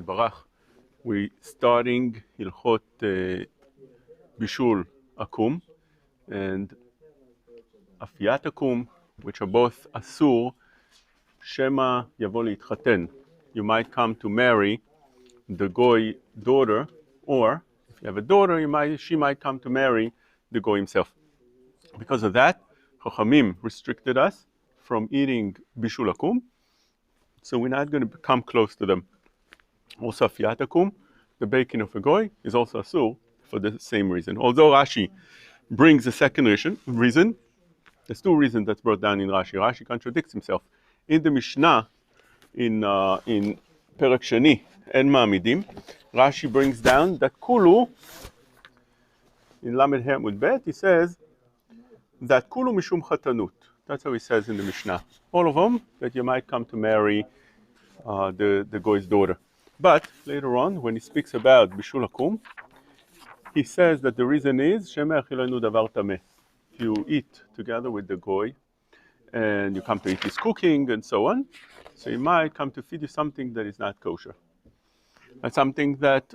Barach, we're starting Hilchot Bishul Akum and Afiyat Akum, which are both Asur, Shema Yavo Litchaten. You might come to marry the Goy daughter, or if you have a daughter, she might come to marry the Goy himself. Because of that, Chachamim restricted us from eating Bishul Akum, so we're not going to come close to them. Also, Afiyat Akum, the baking of a goy, is also asur for the same reason. Although Rashi brings a second reason, there's two reasons that's brought down in Rashi. Rashi contradicts himself. In the Mishnah, in Perek Sheni and Ma'amidim, Rashi brings down that Kulu, in Lamed He Amud Bet, he says that Kulu Mishum Chatanut. That's how he says in the Mishnah. All of them, that you might come to marry the goy's daughter. But later on, when he speaks about Bishul Akum, he says that the reason is Shema Achilanu Davar Tameh. You eat together with the goy, and you come to eat his cooking and so on. So he might come to feed you something that is not kosher. That's something that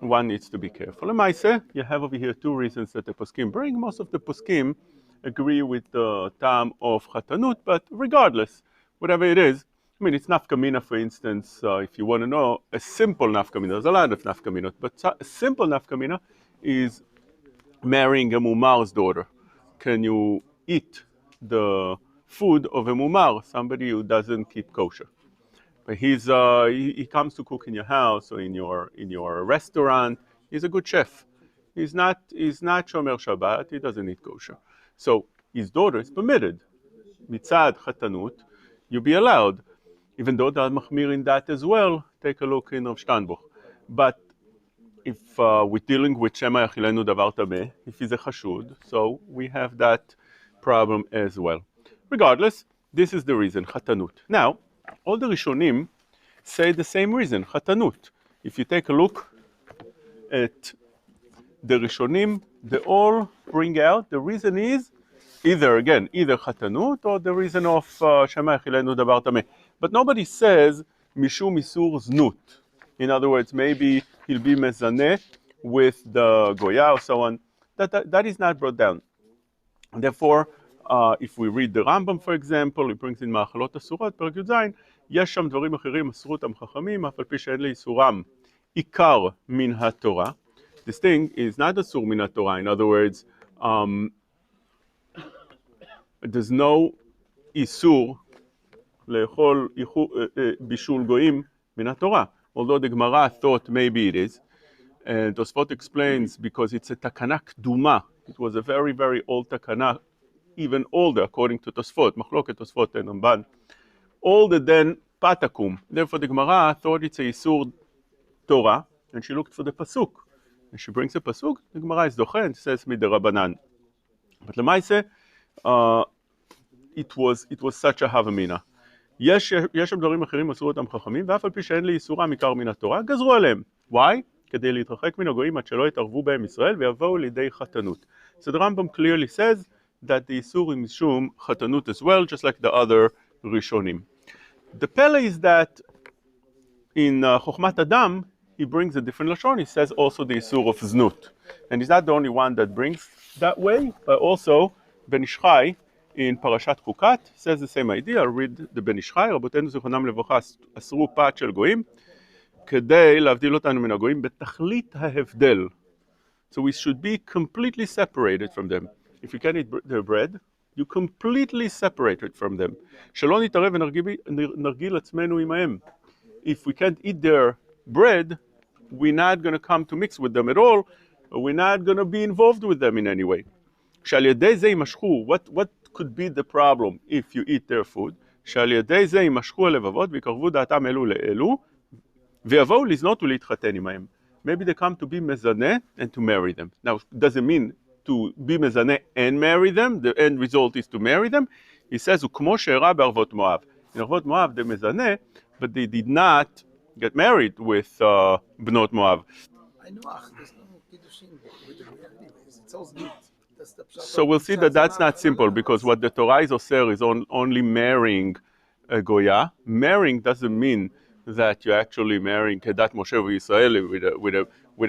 one needs to be careful. And Maaseh, you have over here two reasons that the poskim bring. Most of the poskim agree with the tam of Chatanut, but regardless, whatever it is, I mean, it's nafkamina, for instance, if you want to know, a simple nafkamina. There's a lot of nafkaminot, but a simple nafkamina is marrying a mumar's daughter. Can you eat the food of a mumar, somebody who doesn't keep kosher? But he comes to cook in your house or in your restaurant. He's a good chef. He's not shomer Shabbat. He doesn't eat kosher. So his daughter is permitted. Mitzad chatanut, you be allowed. Even though there are machmir in that as well, take a look in Rav Steinbuch. But if we're dealing with Shema Yachilenu Davar Tameh, if he's a chashud, so we have that problem as well. Regardless, this is the reason, chatanut. Now, all the Rishonim say the same reason, chatanut. If you take a look at the Rishonim, they all bring out the reason is either chatanut or the reason of Shema Yachilenu Davar Tameh. But nobody says mishum isur znut. In other words, maybe he'll be mezaneh with the goya or so on. That is not brought down. Therefore, if we read the Rambam, for example, he brings in Ma'achalot Asurot, Perek Yud Zayin, יש שם דברים אחרים אסרו אותם חכמים, אף על פי שאין לאיסורם עיקר מן התורה. This thing is not asur min haTorah. In other words, there's no isur לאכול בישול גויים מן התורה. Although the Gemara thought maybe it is. And Tosfot explains because it's a takana kduma. It was a very, very old takana, even older according to Tosfot. Machloket Tosfot and Ramban. Older than patakum. Therefore the Gemara thought it's a Yisur Torah, and she looked for the pasuk. And she brings a pasuk, the Gemara is doche and says midirabanan. But lemaise, it was such a havamina. יש שם דברים אחרים אסרו אותם חכמים, ואף על פי שאין לי איסורם עיקר מן התורה, גזרו עליהם. Why? כדי להתרחק מן הגויים עד שלא יתערבו בהם ישראל ויבואו לידי חתנות. So the Rambam clearly says that the איסור is משום חתנות as well, just like the other Rishonim. The pele is that in Chochmat Adam, he brings a different lashon. He says also the isur of znut. And he's not the only one that brings that way, but also Ben Ish Chai in Parashat Chukat says the same idea. I'll read the Ben Ish Chai, רבותינו זיכרונם לברכה אסרו פת של גויים, כדי להבדיל אותנו מן הגויים בתכלית ההבדל. So we should be completely separated from them. If you can't eat their bread, you completely separated from them. שלא נתערב ונרגיל עצמנו עמהם. If we can't eat their bread, we're not going to come to mix with them at all, or we're not going to be involved with them in any way. שעל ידי זה יימשכו, what could be the problem if you eat their food? שעל ידי זה יימשכו הלבבות ויקרבו דעתם אלו לאלו, ויבואו לזנות ולהתחתן עמהם. Maybe they come to be mezaneh and to marry them. Now, does it mean to be mezaneh and marry them? The end result is to marry them. He says, וכמו שאירע בערבות מואב. In ערבות מואב, they're mezaneh, but they did not get married with bnot Moab. I know, there's no kiddushin with the anyways. It's all good. So we'll see that that's not simple, because what the Torah is osir is only marrying a goya. Marrying doesn't mean that you're actually marrying Kedat Moshe Israeli with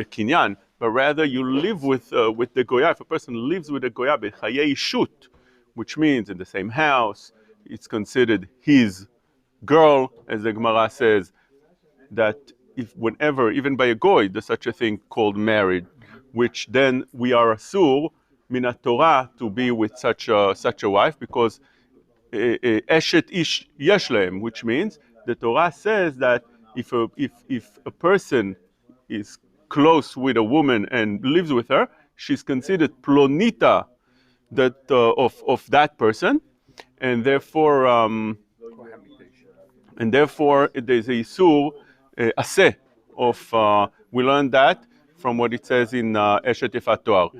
a kinyan, but rather you live with the goya. If a person lives with a goya b'chayei shut, which means in the same house, it's considered his girl, as the Gemara says, that if whenever, even by a goy, there's such a thing called marriage, which then we are asur min Torah to be with such a wife, because eshet ish yesh lehem, which means the Torah says that if a person is close with a woman and lives with her, she's considered plonita that of that person, and therefore there's a isur aseh of we learned that from what it says in Eshet Yefat Toar.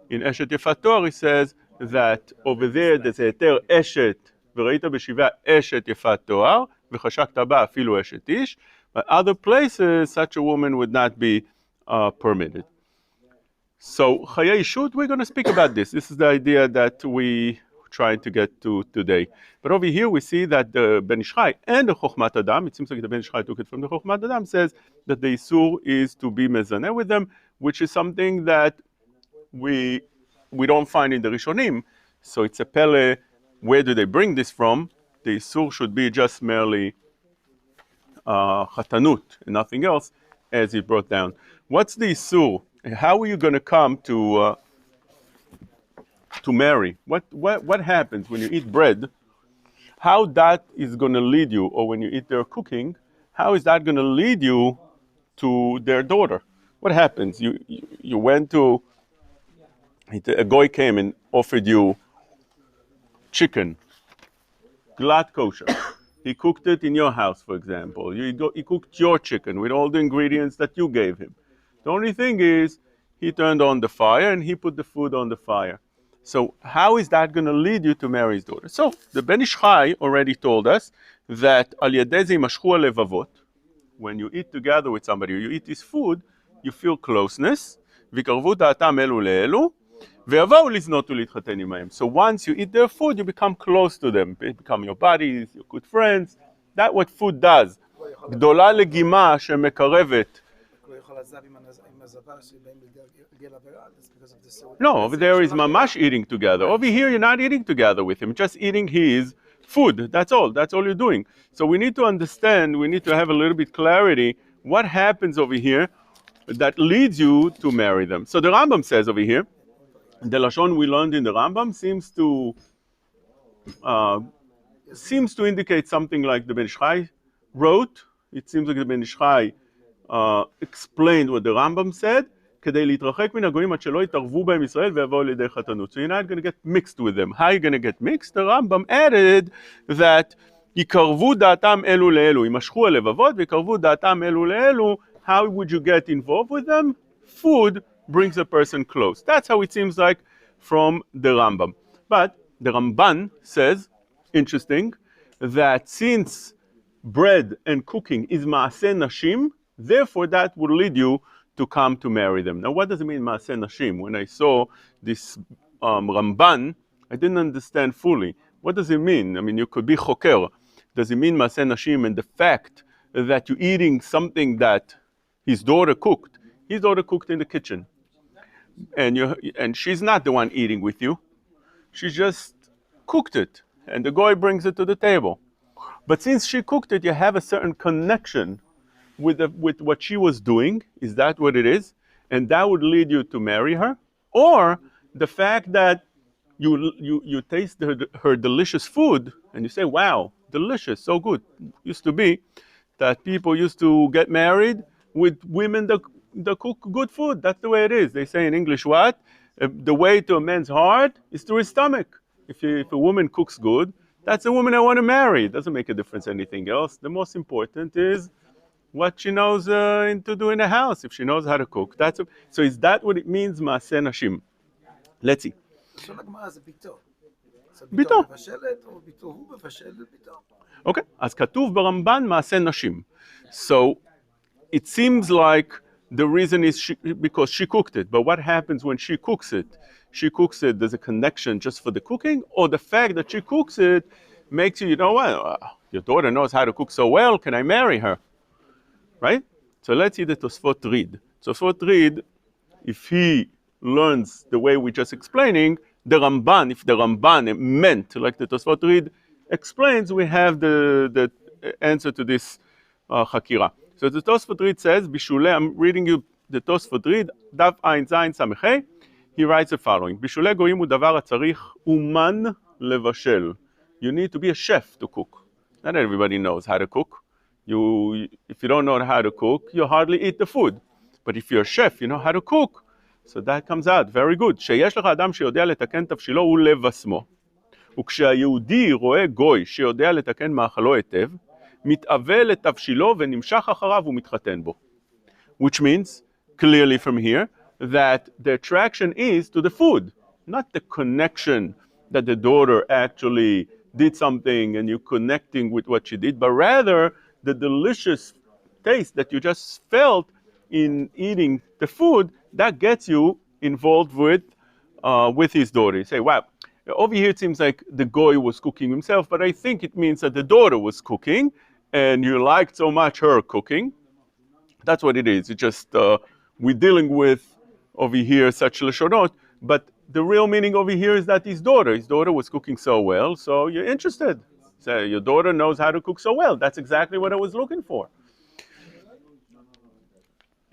In Eshet Yefat Toar it says that over there's a heter eshet וראית בשבעה אשת יפת תואר וחשקת בה אפילו אשת איש, but other places such a woman would not be permitted. So Chayei Shut, we're going to speak about this. This is the idea that we trying to get to today. But over here we see that the Ben Ish Chai and the Chochmat Adam, it seems like the Ben Ish Chai took it from the Chochmat Adam, says that the Isur is to be mezaneh with them, which is something that we don't find in the Rishonim. So it's a pele. Where do they bring this from? The Isur should be just merely Chatanut and nothing else, as he brought down. What's the Isur? How are you going to come to marry? What happens when you eat bread? How that is going to lead you, or when you eat their cooking, how is that going to lead you to their daughter? What happens? You went to, a goy came and offered you chicken, glad kosher. He cooked it in your house, for example. He cooked your chicken with all the ingredients that you gave him. The only thing is, he turned on the fire and he put the food on the fire. So how is that going to lead you to marry his daughter? So the Ben Ish Chai already told us that al yadei ze yimashchu halevavot. When you eat together with somebody, you eat his food, you feel closeness. V'karvu da'atam elu le'elu. So once you eat their food, you become close to them. They become your buddies, your good friends. That's what food does. גדולה לגימה שמקרבת. No, over there is mamash eating together. Over here, you're not eating together with him, just eating his food. That's all. That's all you're doing. So we need to understand, we need to have a little bit clarity what happens over here that leads you to marry them. So the Rambam says over here, the Lashon we learned in the Rambam seems to indicate something like the Ben Ish Chai wrote. It seems like the Ben Ish Chai explained what the Rambam said. כדי להתרחק מן הגויים עד שלא יתערבו בהם ישראל ויבואו לידי חתנות. So you're not going to get mixed with them. How are you going to get mixed? The Rambam added that יקרבו דעתם אלו לאלו. ימשכו הלבבות ויקרבו דעתם אלו לאלו. How would you get involved with them? Food brings a person close. That's how it seems like from the Rambam. But the Ramban says, interesting, that since bread and cooking is maaseh nashim, therefore that would lead you to come to marry them. Now, what does it mean, maaseh nashim? When I saw this Ramban, I didn't understand fully. What does it mean? I mean, you could be choker. Does it mean maaseh nashim and the fact that you're eating something that his daughter cooked? His daughter cooked in the kitchen. And she's not the one eating with you. She just cooked it. And the goy brings it to the table. But since she cooked it, you have a certain connection with what she was doing. Is that what it is? And that would lead you to marry her? Or the fact that you taste her delicious food and you say, wow, delicious, so good. Used to be that people used to get married with women that cook good food. That's the way it is. They say in English, what? The way to a man's heart is through his stomach. If a woman cooks good, that's a woman I want to marry. It doesn't make a difference anything else. The most important is what she knows to do in the house. If she knows how to cook, so is that what it means, maaseh nashim? Let's see. ביתו. Okay, אז כתוב ברמב"ן מעשה נשים. So it seems like the reason is because she cooked it. But what happens when she cooks it? She cooks it, there's a connection just for the cooking, or the fact that she cooks it makes you know what? Your daughter knows how to cook so well, can I marry her? Right? So let's see the Tosfot read. Tosfot read, if he learns the way we're just explaining, the Ramban, if the Ramban meant, like the Tosfot read explains, we have the answer to this Hakira. So the Tosfot read says, Bishule, I'm reading you the Tosfot read, Dav Ein Zayin Samechei, he writes the following, Bishule goyim hu davar hatzarich uman levashel. You need to be a chef to cook. Not everybody knows how to cook. If you don't know how to cook, you hardly eat the food. But if you're a chef, you know how to cook. So that comes out, very good. שיש לך אדם שיודע לתקן תבשילו ולבשמו. וכשהיהודי רואה גוי שיודע לתקן מאכלו היטב, מתאווה לתבשילו ונמשך אחריו ומתחתן בו. Which means, clearly from here, that the attraction is to the food, not the connection that the daughter actually did something and you're connecting with what she did, but rather the delicious taste that you just felt in eating the food, that gets you involved with his daughter. You say, wow, over here it seems like the goy was cooking himself, but I think it means that the daughter was cooking and you liked so much her cooking. That's what it is. It's just we're dealing with over here such lashonot, but the real meaning over here is that his daughter was cooking so well, so you're interested. So your daughter knows how to cook so well. That's exactly what I was looking for.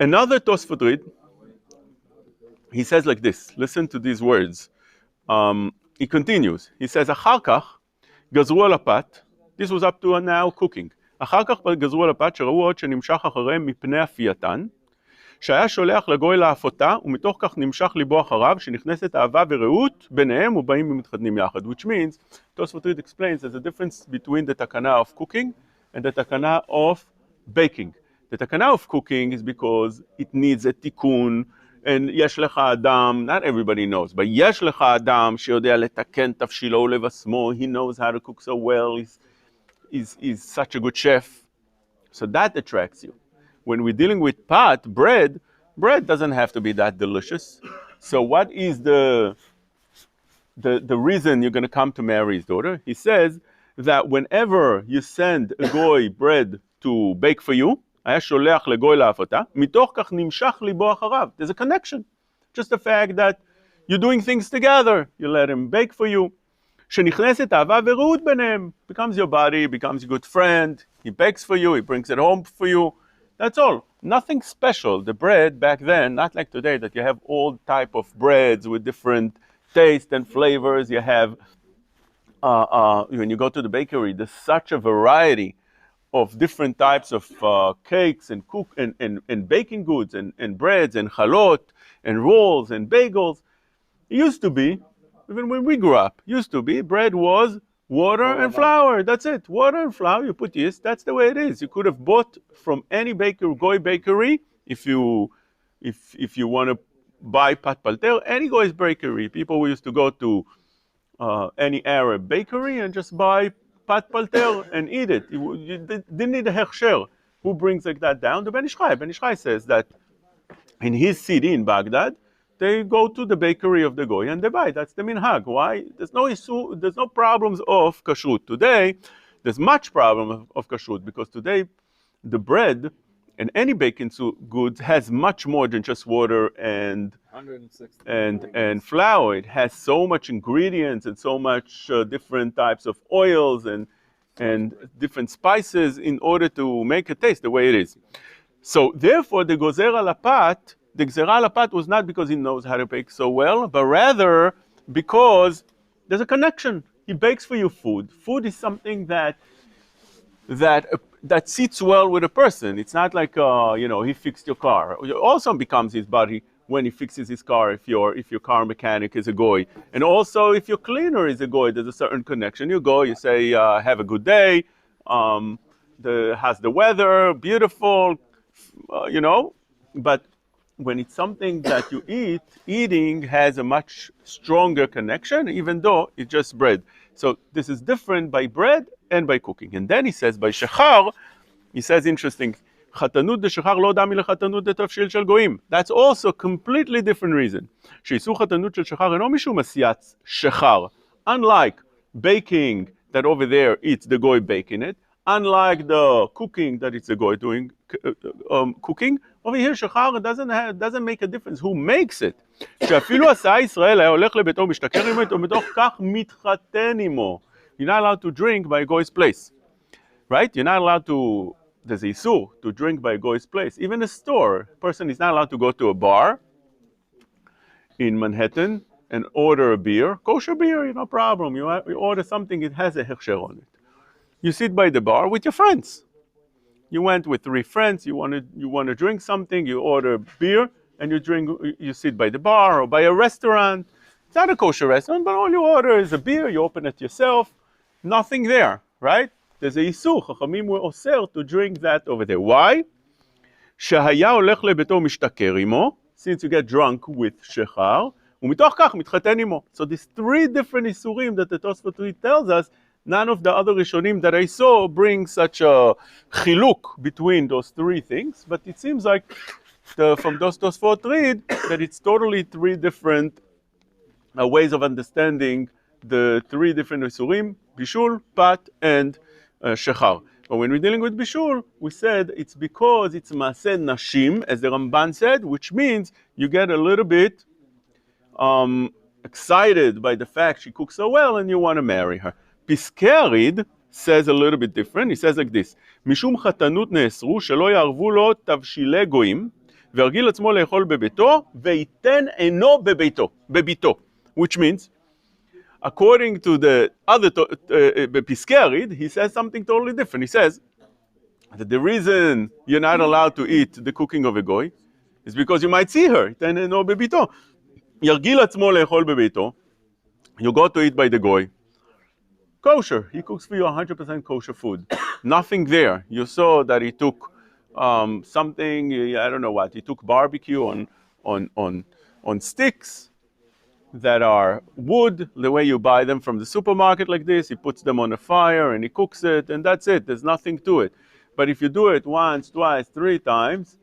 Another Tosfot read, he says like this. Listen to these words. He continues. He says, אחר כך גזרו על הפת. This was up to now cooking. אחר כך גזרו על הפת שראו עוד שנמשך אחריהם מפני אפייתן. שהיה שולח לגוי לאפותה, ומתוך כך נמשך ליבו אחריו, שנכנסת אהבה ורעות ביניהם ובאים ומתחתנים יחד. Which means, Tosfot read explains there's a difference between the takana of cooking and the takana of baking. The takana of cooking is because it needs a tikkun, and יש לך אדם, not everybody knows, but יש לך אדם שיודע לתקן תבשילו ולבשמו, he knows how to cook so well, he's such a good chef. So that attracts you. When we're dealing with pat, bread doesn't have to be that delicious. So what is the reason you're going to come to marry his daughter? He says that whenever you send a goy bread to bake for you, היה שולח לגוי לאפותה, מתוך כך נמשך ליבו אחריו. There's a connection. Just the fact that you're doing things together. You let him bake for you. שנכנסת אהבה ורעות ביניהם. Becomes your buddy, becomes your good friend. He bakes for you, he brings it home for you. That's all. Nothing special. The bread back then, not like today that you have all type of breads with different tastes and flavors. You have, when you go to the bakery, there's such a variety of different types of cakes and and baking goods and breads and chalot and rolls and bagels. It used to be, even when we grew up, bread was water and flour. That's it. Water and flour, you put yeast, that's the way it is. You could have bought from any bakery, goy bakery, if you want to buy pat palter, any goy's bakery. People used to go to any Arab bakery and just buy pat palter and eat it. You didn't need a hechsher. Who brings like that down? The Ben Ish Chai. Ben Ish Chai says that in his city in Baghdad, they go to the bakery of the goy and they buy. That's the minhag. Why? There's no issue. There's no problems of kashrut. Today, there's much problem of kashrut because today, the bread and any baking goods has much more than just water and flour. It has so much ingredients and so much different types of oils and different spices in order to make it taste the way it is. So therefore, the gozer al apat, the gzera al apat was not because he knows how to bake so well, but rather because there's a connection. He bakes for you food. Food is something that sits well with a person. It's not like he fixed your car. It also becomes his buddy when he fixes his car. If your car mechanic is a goy, and also if your cleaner is a goy, there's a certain connection. You go, you say, "Have a good day." How's the weather? Beautiful, But when it's something that you eat, eating has a much stronger connection, even though it's just bread. So this is different by bread and by cooking. And then he says, by shechar, he says interesting, חתנות דשחר לא דמי לחתנות דתבשיל של גויים. That's also a completely different reason. שאיסור חתנות של שחר אינו משום עשיית שחר. Unlike baking, that over there it's the goy baking it, unlike the cooking that it's a goy doing, cooking, over here שכר doesn't make a difference who makes it. שאפילו עשה ישראל היה הולך לביתו משתכר עמו, ומתוך כך מתחתן עמו. You're not allowed to drink by a goy's place, right? You're not allowed to, there's a isur to drink by a goy's place. Even a store, a person is not allowed to go to a bar in Manhattan and order a beer, kosher beer, no problem. You order something, it has a hechsher on it. You sit by the bar with your friends. You went with 3 friends, you want to drink something, you order beer, and you sit by the bar or by a restaurant. It's not a kosher restaurant, but all you order is a beer, you open it yourself, nothing there, right? There's a isur, חכמים were osir to drink that over there. Why? שהיה הולך לביתו משתכר עמו, since you get drunk with shechar, ומתוך כך מתחתן עמו. So there's 3 different isurim that the Tosfot tells us. None of the other Rishonim that I saw bring such a chiluk between those 3 things, but it seems like from those Tosfot read that it's totally 3 different ways of understanding the 3 different Isurim, Bishul, Pat, and Shechar. But when we're dealing with Bishul, we said it's because it's Maaseh Nashim, as the Ramban said, which means you get a little bit excited by the fact she cooks so well and you want to marry her. פסקי הריד says a little bit different. He says like this, משום חתנות נאסרו שלא יערבו לו תבשילי גויים, והרגיל עצמו לאכול בביתו, וייתן אינו בביתו. Which means, according to the other פסקי הריד, he says something totally different. He says that the reason you're not allowed to eat the cooking of a goy is because you might see her, ייתן אינו בביתו. ירגיל עצמו לאכול בביתו, you go to eat by the goy, kosher. He cooks for you 100% kosher food. Nothing there. You saw that he took something, I don't know what. He took barbecue on sticks that are wood, the way you buy them from the supermarket like this. He puts them on a fire and he cooks it, and that's it. There's nothing to it. But if you do it once, twice, 3 times,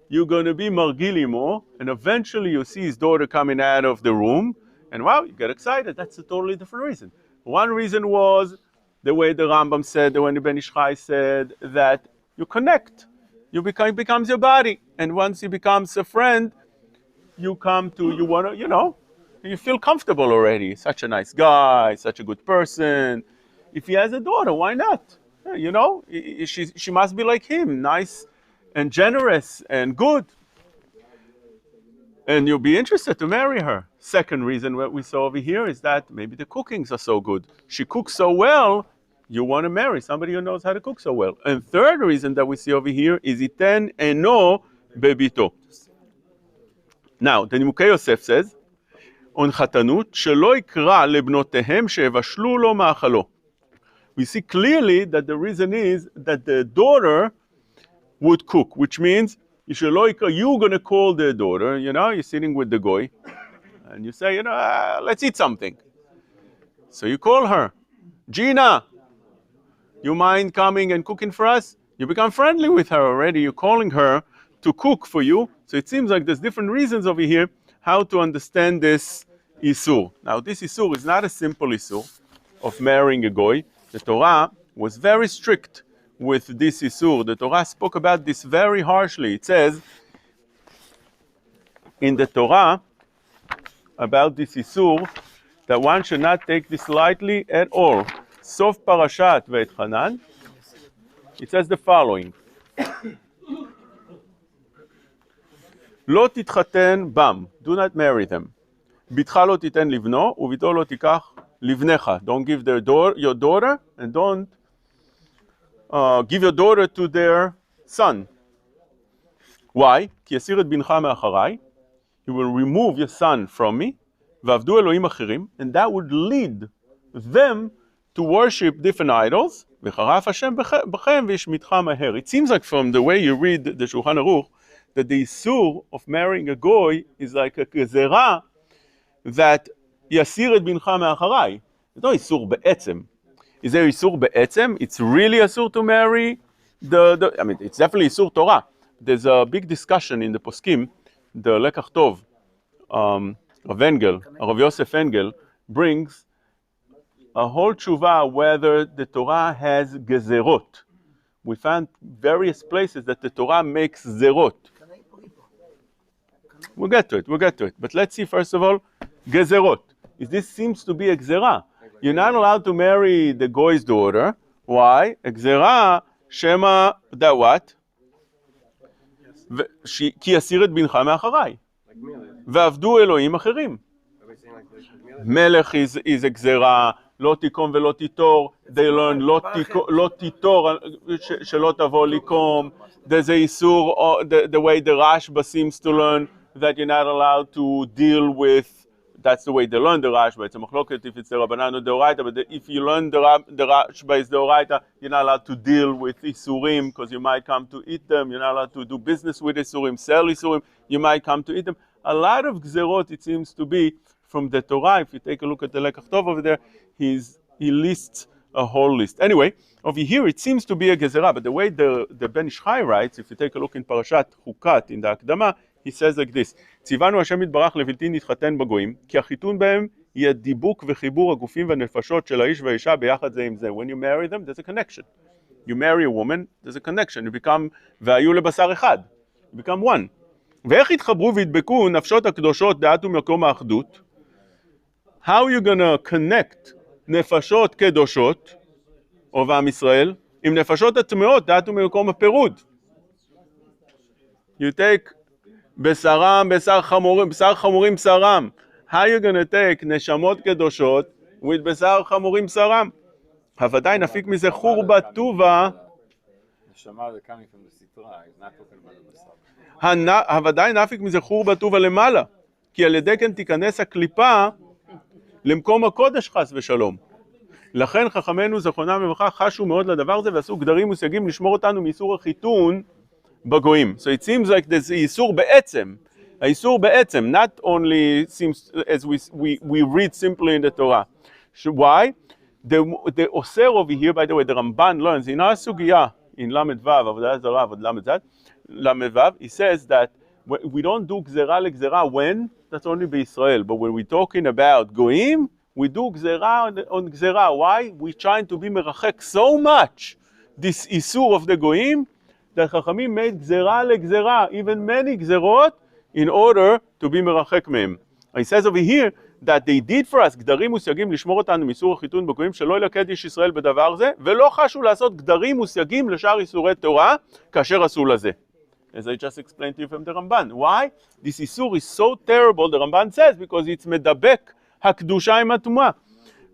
you're going to be margilimo, and eventually you see his daughter coming out of the room, and wow, you get excited. That's a totally different reason. One reason was the way the Rambam said, the way the Ben Ish Chai said, that you connect. Becomes your body. And once he becomes a friend, you feel comfortable already. Such a nice guy, such a good person. If he has a daughter, why not? She must be like him, nice and generous and good. And you'll be interested to marry her. Second reason what we saw over here is that maybe the cookings are so good. She cooks so well, you want to marry somebody who knows how to cook so well. And third reason that we see over here is iten eno bebito. Now, the Nimukei Yosef says, on chatanut, shelo ikra lebnotehem shevashlu lo ma'achalo. We see clearly that the reason is that the daughter would cook, which means you're going to call the daughter, you're sitting with the goy, and you say, let's eat something. So you call her, Gina, you mind coming and cooking for us? You become friendly with her already. You're calling her to cook for you. So it seems like there's different reasons over here how to understand this isur. Now, this isur is not a simple isur of marrying a goy. The Torah was very strict with this isur. The Torah spoke about this very harshly. It says in the Torah about this isur that one should not take this lightly at all. Sof Parashat Ve'etchanan, it says the following: Lo titchaten bam, do not marry them. Bitcha lo titen livno, uvito lo tikach livnecha. Don't give your daughter, and don't give your daughter to their son. Why? Ki yasir et bincha me'acharai. You will remove your son from me. V'avdu Elohim achirim, and that would lead them to worship different idols. V'charaf Hashem b'chem v'yishmitcha maher. It seems like from the way you read the Shulchan Aruch that the isur of marrying a goy is like a gezerah that yasir et bincha me'acharai. It's not isur be'etzem. Is there isur be'etzem? It's really isur to marry it's definitely isur Torah. There's a big discussion in the poskim. The Lekach Tov of Engel, Rav Yosef Engel, brings a whole tshuva whether the Torah has gezerot. we found various places that the Torah makes zerot. We'll get to it. But let's see, first of all, gezerot. This seems to be a gzera. You're not allowed to marry the goy's daughter. Why? A gzera, shema, that what? כי יסיר את בנך מאחריי. ועבדו אלוהים אחרים. מלך is a גזרה, לא תיקום ולא תיטור. They learn לא תיטור, שלא תבוא לקום. There's a איסור, the way the Rashba seems to learn that you're not allowed to deal with, that's the way they learn the Rashba. It's a machloket if it's the Rabbanan or the Oraita, but if you learn the Rashba is the Oraita, you're not allowed to deal with Isurim because you might come to eat them. You're not allowed to do business with Isurim, sell Isurim. You might come to eat them. A lot of Gzerot, it seems to be from the Torah. If you take a look at the Lekach Tov over there, he lists a whole list. Anyway, over here it seems to be a Gezerah, but the way the Ben Ish Chai writes, if you take a look in Parashat Chukat, in the Akdama, he says like this, ציוונו השם יתברך לבלתי נתחתן בגויים, כי החיתון בהם יהיה דיבוק וחיבור הגופים והנפשות של האיש והאישה ביחד זה עם זה. When you marry them, there's a connection. You marry a woman, there's a connection. You become, והיו לבשר אחד. You become one. ואיך יתחברו וידבקו נפשות הקדושות דעת ומקום האחדות? How are you gonna connect נפשות קדושות, או ועם ישראל, עם נפשות הטמאות דעת ומקום הפירוד? You take בשרם, בשר חמורים בשרם. How are you going to take נשמות קדושות with בשר חמורים בשרם? הוודאי נפיק מזה חורבה טובה. נשמה זה coming from the סטרה, it's not talking about the בשר. הוודאי נפיק מזה חורבה טובה למעלה, כי על ידי כן תיכנס הקליפה למקום הקודש חס ושלום. לכן חכמינו זכרונם לברכה חשו מאוד לדבר הזה ועשו גדרים וסייגים לשמור אותנו מאיסור החיתון בגויים. So it seems like there's איסור בעצם. האיסור בעצם, not only seems as we read simply in the Torah. Why? The Oser over here, by the way, the Ramban learns in our Sugya, in Lamed Vav, Avodah Zarah, Lamed Vav, he says that we don't do Gzera leGzera when? That's only by Israel. But when we're talking about Goyim, we do Gzera on Gzera. Why? We're trying to be merachek so much this Isur of the Goyim that Chachamim made Gzera leGzera, even many Gzerot, in order to be merachek mehem. He says over here that they did for us גדרים וסייגים לשמור אותנו מאיסור החיתון בגויים שלא ילכד איש ישראל בדבר זה ולא חשו לעשות גדרים וסייגים לשאר איסורי תורה כאשר עשו לזה. As I just explained to you from the Ramban. Why? This Isur is so terrible, the Ramban says, because it's מדבק הקדושה עם הטומאה.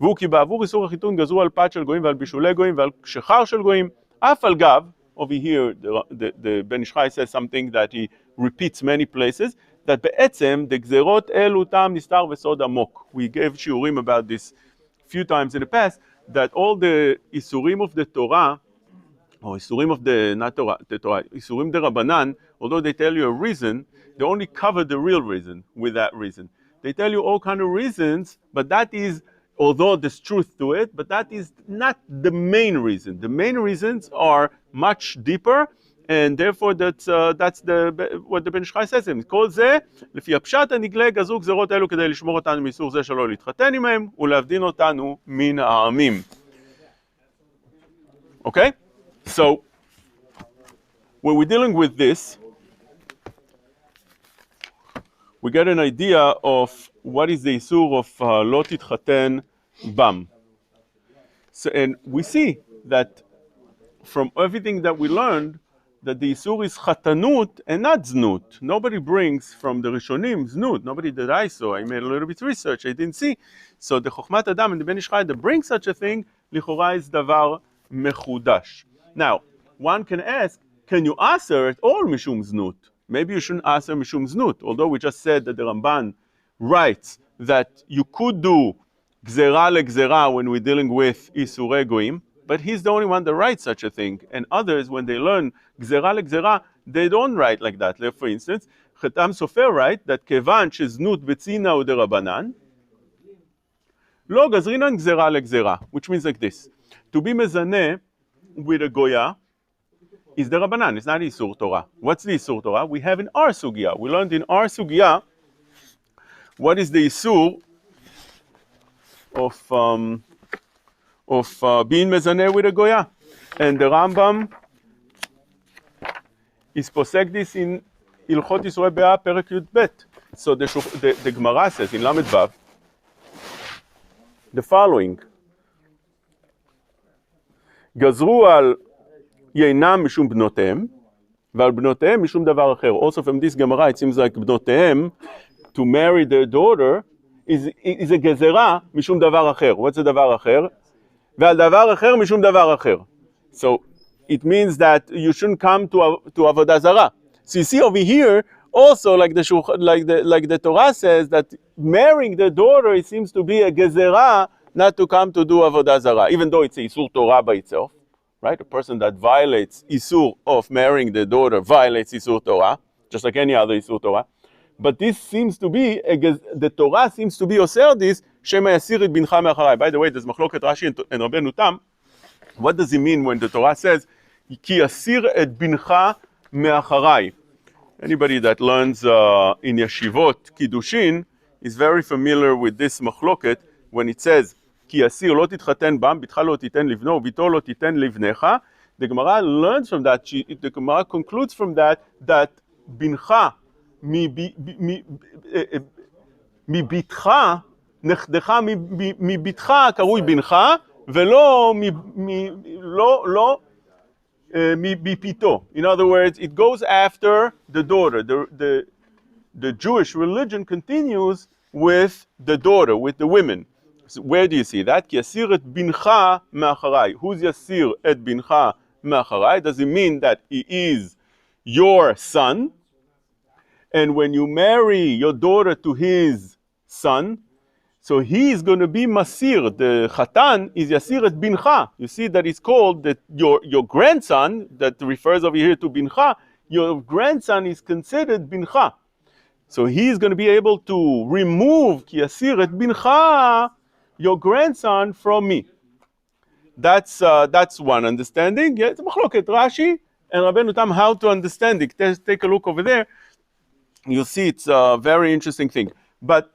והוא כי בעבור איסור החיתון גזרו על פת של גויים ועל בישולי גויים ועל שחר של גויים, אף על גב, over here the Ben Ish Chai says something that he repeats many places, that בעצם the גזרות אלו טעם נסתר וסוד עמוק. We gave שיעורים about this few times in the past, that all the איסורים of the Torah, or Isurim of the, not Torah, the Torah, Isurim de Rabbanan, although they tell you a reason, they only cover the real reason with that reason. They tell you all kind of reasons, but that is, although there's truth to it, but that is not the main reason. The main reasons are much deeper, and therefore that's what the Ben Ish Chai says. כל זה, לפי הפשט הנגלה גזרו גזרות אלו כדי לשמור אותנו מאיסור זה שלא להתחתן עמהם, ולהבדין אותנו מן העמים. Okay? So, when we're dealing with this, we get an idea of what is the Isur of Lo Titchaten Bam. So, and we see that from everything that we learned, that the Isur is Chatanut and not Znut. Nobody brings from the Rishonim Znut. Nobody that I saw. I made a little bit of research. I didn't see. So the Chokhmat Adam and the Ben Ish Chai that bring such a thing, Lichora is Davar Mechudash. Now, one can ask, can you answer at all Mishum Znut? Maybe you shouldn't answer Mishum Znut, although we just said that the Ramban writes that you could do Gzera leGzera when we're dealing with Isurei Goyim, but he's the only one that writes such a thing. And others, when they learn Gzera leGzera, they don't write like that. Like, for instance, Chatam Sofer writes that Kevan sheznut betzina u'de Rabbanan, lo gazrinan Gzera leGzera, which means like this. To be mezaneh with a Goya is the Rabbanan, it's not Isur Torah. What's the Isur Torah? We have in our Sugya. We learned in our Sugya what is the Isur of being Mezaneh with a Goya. And the Rambam is posek this in Ilchot Yisroel Be'ah Perek Yud So the Gemara says in Lamed Vav the following: גזרו על יינם משום בנותיהם, ועל בנותיהם משום דבר אחר. Also from this Gemara it seems like בנותיהם, to marry their daughter, is a גזרה משום דבר אחר. What's the דבר אחר? ועל דבר אחר משום דבר אחר. So it means that you shouldn't come to Avodah Zarah. So you see over here, also like the Torah says that marrying the daughter, it seems to be a gezerah not to come to do Avodah Zarah, even though it's a Isur Torah by itself, right? A person that violates Isur of marrying the daughter violates Isur Torah, just like any other Isur Torah. But this seems to be, the Torah seems to be osir this, Shema yasir et bincha me'acharai. By the way, there's Machloket Rashi and Rabbeinu Tam. What does it mean when the Torah says, Ki yasir et bincha me'acharai? Anybody that learns in Yeshivot Kiddushin is very familiar with this Machloket when it says, Ki yasir lo titchaten bam, bitcha lo titen livno, bito lo titen livnecha. The Gemara learns from that, the Gemara concludes from that bincha מבטך, נכדך מבטך קרוי בנך, ולא מביתו. In other words, it goes after the daughter. The Jewish religion continues with the daughter, with the women. So where do you see that? כי יסיר את בנך מאחריי. Who's יסיר את בנך מאחריי? Does it mean that he is your son? And when you marry your daughter to his son, so he is going to be masir. The chatan is yasir et bincha. You see that it's called that your grandson, that refers over here to bincha, your grandson is considered bincha. So he is going to be able to remove ki yasir et bincha, your grandson, from me. That's one understanding. Yeah, it's Machloket Rashi and Rabbeinu Tam how to understand it. Take a look over there. You'll see it's a very interesting thing. But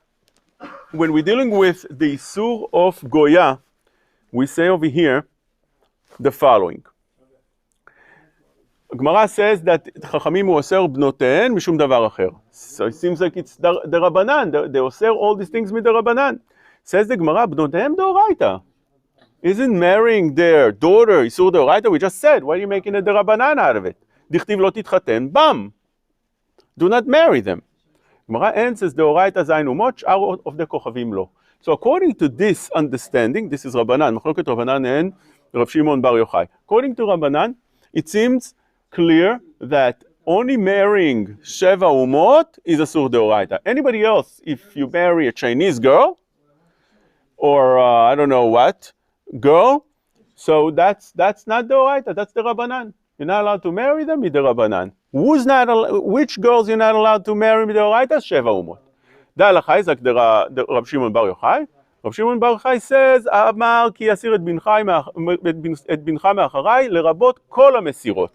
when we're dealing with the Isur of Goya, we say over here the following. Gemara says that Chachamim osir bnotein mishum davar acher. So it seems like it's the Rabbanan. They osir all these things with the Rabbanan. Says the Gemara, bnoteim deoraita. Isn't marrying their daughter Isur deoraita? We just said, why are you making a Rabbanan out of it? Dichtiv lo titchaten bam. Do not marry them. Gemara answers, Deoraita zayin umot, sh'ar of the kochavim lo. So according to this understanding, this is Rabbanan, Machloket Rabbanan and Rav Shimon Bar Yochai. According to Rabbanan, it seems clear that only marrying Sheva umot is asur Deoraita. Anybody else, if you marry a Chinese girl, or I don't know what, girl, so that's not Deoraita, that's the Rabbanan. You're not allowed to marry them, with the Rabbanan. Which girls you're not allowed to marry midoraita? Sheva umot. The halacha is like the Rav Shimon Bar Yochai. Rav Shimon Bar Yochai says, "Amar ki yasir et bincha me'acharai lerabot kol hamesirot."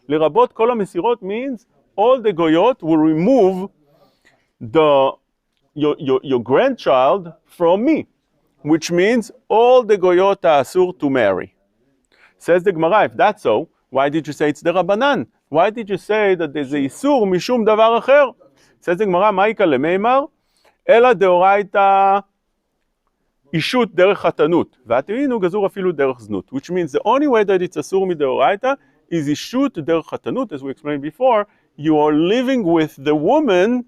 Lerabot kol hamesirot means all the goyot will remove your grandchild from me, which means all the goyot are asur to marry. Says the Gemara, if that's so, why did you say it's the Rabbanan? Why did you say that there's a Isur mishum davar acher? Says the Gemara, Ma'ika lemeimar, ela deoraita ishut derech hatanut, v'ateinu gazur afilu derech znut, which means the only way that it's Asur mideoraita is ishut derech hatanut, as we explained before. You are living with the woman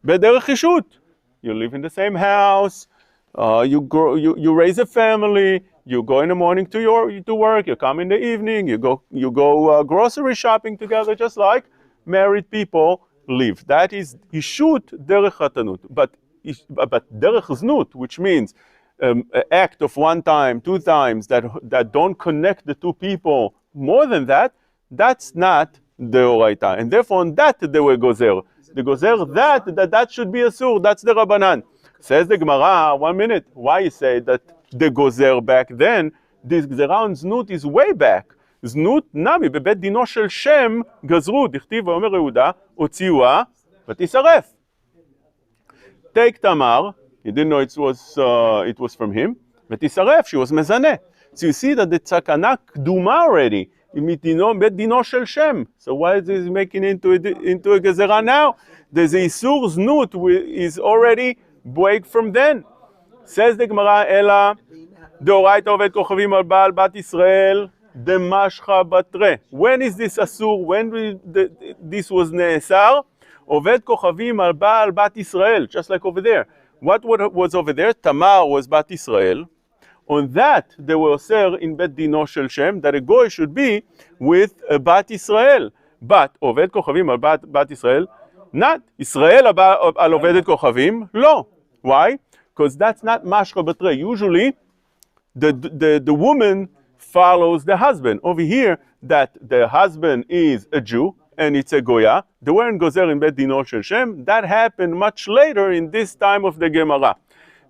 bederech ishut. You live in the same house, you raise a family, you go in the morning to work, you come in the evening, you go grocery shopping together, just like married people live. That is ishut derech hatanut. But derech znut, which means an act of one time, two times, that don't connect the two people more than that, that's not deoraita. And therefore on that they were gozer. The gozer that should be asur, that's the Rabbanan. Says the Gemara, 1 minute, why you say that the gozer back then? This gzera on znut is way back. Znut nami bebet dino shel Shem gazru, dichtiv v'omer Yehuda, otziua v'tisaref. Take Tamar, he didn't know it was from him, v'tisaref, she was mezaneh. So you see that the tzakana kduma already. בית דינו של שם. So why is he making into a גזרה now? The איסור זנות is already break from then. says the Gemara, אלא דאורייתא עובד כוכבים על בעל בת ישראל, דמשכה בתרי. When is this אסור? When this was נאסר? עובד כוכבים על בעל בת ישראל, just like over there. What was over there? תמר was בת ישראל. On that, they were אוסר in בית דינו של שם, that a goy should be with a בת ישראל. But עובד כוכבים על בת ישראל, not. ישראל על עובדת כוכבים, לא. Why? Because that's not משכה בתרי. Usually, the woman follows the husband. Over here, that the husband is a Jew, and it's a goya. They weren't gozer in בית דינו של שם. That happened much later in this time of the Gemara.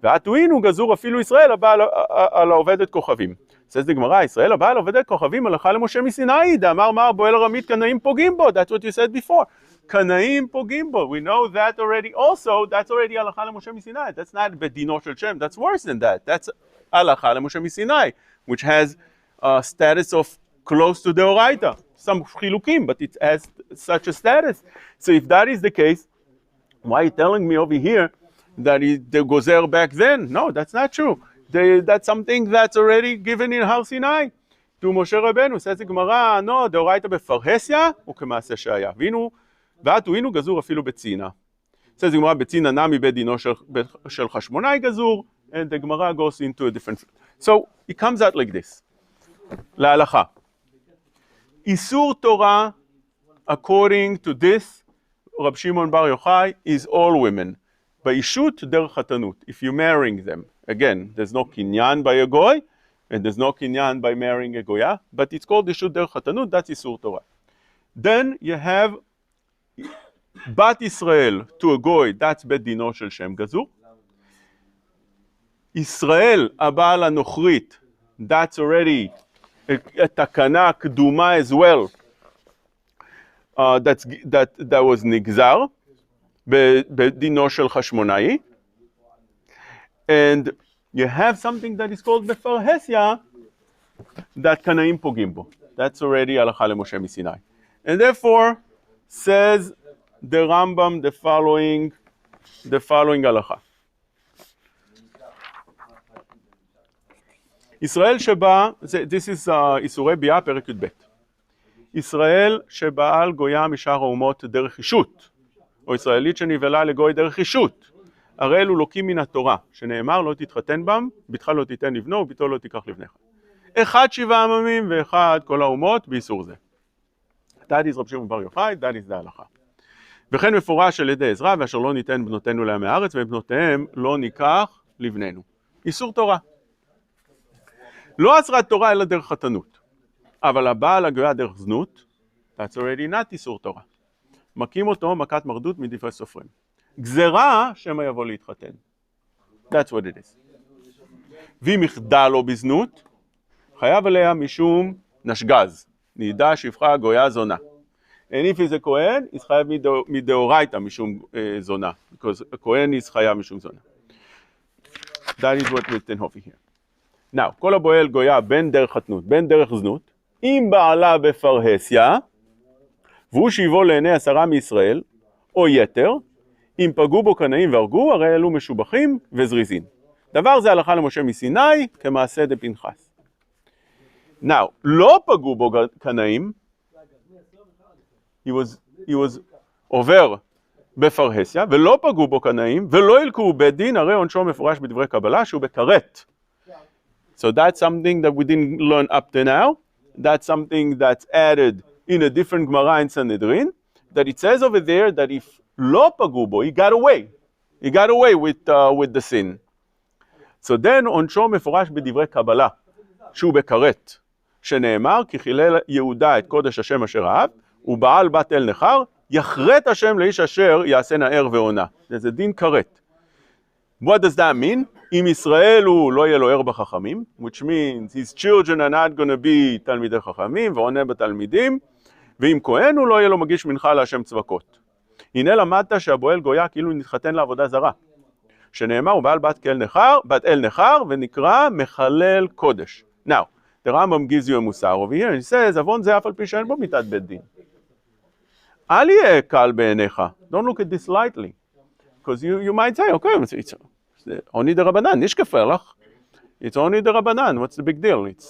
והטועין הוא גזור אפילו ישראל הבעל על העובדת כוכבים. says the Gemara, ישראל הבעל עובדת כוכבים הלכה למשה מסיני, דאמר מר בועל ארמית קנאים פוגעים בו. That's what you said before. קנאים פוגעים בו. We know that already also. That's already הלכה למשה מסיני. That's not בית דינו של שם. That's worse than that. That's הלכה למשה מסיני, which has a status of close to דאורייתא. Some חיlukim, but it has such a status. So if that is the case, why are you telling me over here that they gozer back then? No, that's not true. That's something that's already given in Har Sinai to Moshe Rabbeinu. Says the Gemara, no, דאורייתא בפרהסיה וכמעשה שהיה. והטועין גזור אפילו בצינה. says the Gemara, בצינה נמי בית דינו של חשמונאי גזור, and the Gemara goes into a different... So it comes out like this. להלכה. איסור תורה, according to this, רב שמעון בר יוחאי, is all women. באישות דרך חתנות, if you're marrying them. Again, there's no קניין by a goy, and there's no קניין by marrying a goya, but it's called אישות דרך חתנות, that's איסור תורה. Then you have בת ישראל to a goy, that's בית דינו של שם גזור. ישראל הבעל הנוכרית, that's already a תקנה קדומה as well, that was נגזר בדינו של חשמונאי. And you have something that is called בפרהסיה, that קנאים פוגעים בו. That's already הלכה למשה מסיני. And therefore, says the Rambam the following הלכה. ישראל שבה, this is איסורי ביאה פרק י"ב. ישראל שבעל גויה משאר האומות דרך אישות, או ישראלית שנבלה לגוי דרך אישות, הרי אלו לוקים מן התורה, שנאמר לא תתחתן בם, בתך לא תיתן לבנו וביתו לא תיקח לבנך. אחד 7 עממים ואחד כל האומות באיסור זה. That is רב שמעון בר יוחאי, that is the הלכה. וכן מפורש על ידי עזרא, ואשר לא ניתן בנותינו לעמי הארץ, ובנותיהם לא ניקח לבננו. איסור תורה. לא אסרת תורה אלא דרך חתנות. אבל הבעל הגויה דרך זנות, that's already not איסור תורה. מכים אותו מכת מרדות מדברי סופרים. גזרה שמא יבוא להתחתן. That's what it is. ואם יחדל לו בזנות, חייב עליה משום נשגז. נידה שפחה גויה זונה. And if he's a Kohen, he's חייב מדאורייתא משום זונה. Because a Kohen is חייב משום זונה. That is what written over here. Now, כל הבועל גויה בין דרך חתנות, בין דרך זנות, אם בעלה בפרהסיה, והוא שיבוא לעיני 10 מישראל, או יתר, אם פגעו בו קנאים והרגו, הרי אלו משובחים וזריזין. דבר זה הלכה למשה מסיני, כמעשה דפנחס. Now, לא פגעו בו קנאים, he was עובר בפרהסיה, ולא פגעו בו קנאים, ולא ילקו בית דין, הרי עונשו מפורש בדברי קבלה, שהוא בכרת. So that's something that we didn't learn up to now. That's something that's added in a different Gemara in Sanhedrin, that it says over there that if לא פגעו בו, he got away. He got away with the sin. So then עונשו מפורש בדברי קבלה, שהוא בכרת, שנאמר, כי חילל יהודה את קודש השם אשר אהב, ובעל בת אל נחר, יחרט השם לאיש אשר יעשה נער ועונה. זה דין כרת. What does that mean? אם ישראל הוא לא יהיה לו ער בחכמים, which means his children are not going to be תלמידי חכמים ועונה בתלמידים, ואם כהן הוא לא יהיה לו מגיש מנחה להשם צבקות. הנה למדת שהבועל גויה כאילו נתחתן לעבודה זרה. שנאמר הוא בעל בת אל נחר ונקרא מחלל קודש. Now, The Rambam gives you a musar over here, and he says, Avon ze af al pi she'en bo mitat bet din. Al yeh kal be'enecha. Don't look at this lightly. Because you might say, okay, it's only the Rabbanan, nish kefelach. It's only the Rabbanan, what's the big deal? It's,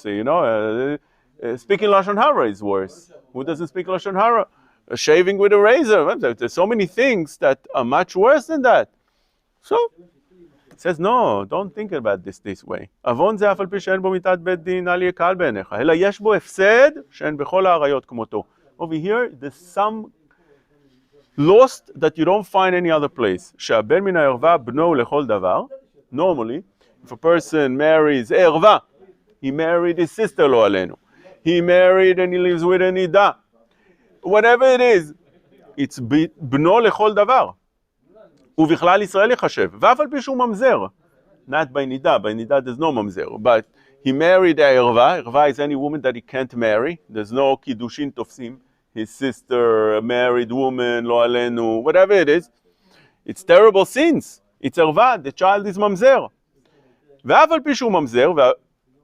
speaking Lashon Hara is worse. Who doesn't speak Lashon Hara? Shaving with a razor. There's so many things that are much worse than that. So, it says, no, don't think about this way. Avon ze af al pi she'en bo mitat bet din al yeh kal be'enecha. Ela yesh bo הפסד she'en bechol ha'arayot kmoto. Over here, there's some lost that you don't find any other place. שהבן מן הערווה בנו לכל דבר. Normally, if a person marries ערווה, he married his sister lo alenu. He married and he lives with a nida. Whatever it is, it's בנו לכל דבר. ובכלל ישראל יחשב. ואף על פי שהוא ממזר. Not by nida. By nida there's no ממזר. But he married ערווה. ערווה is any woman that he can't marry. There's no קידושין תופסים. His sister, a married woman, lo alenu, whatever it is. It's terrible sins. It's ערווה. The child is ממזר. ואף על פי שהוא ממזר,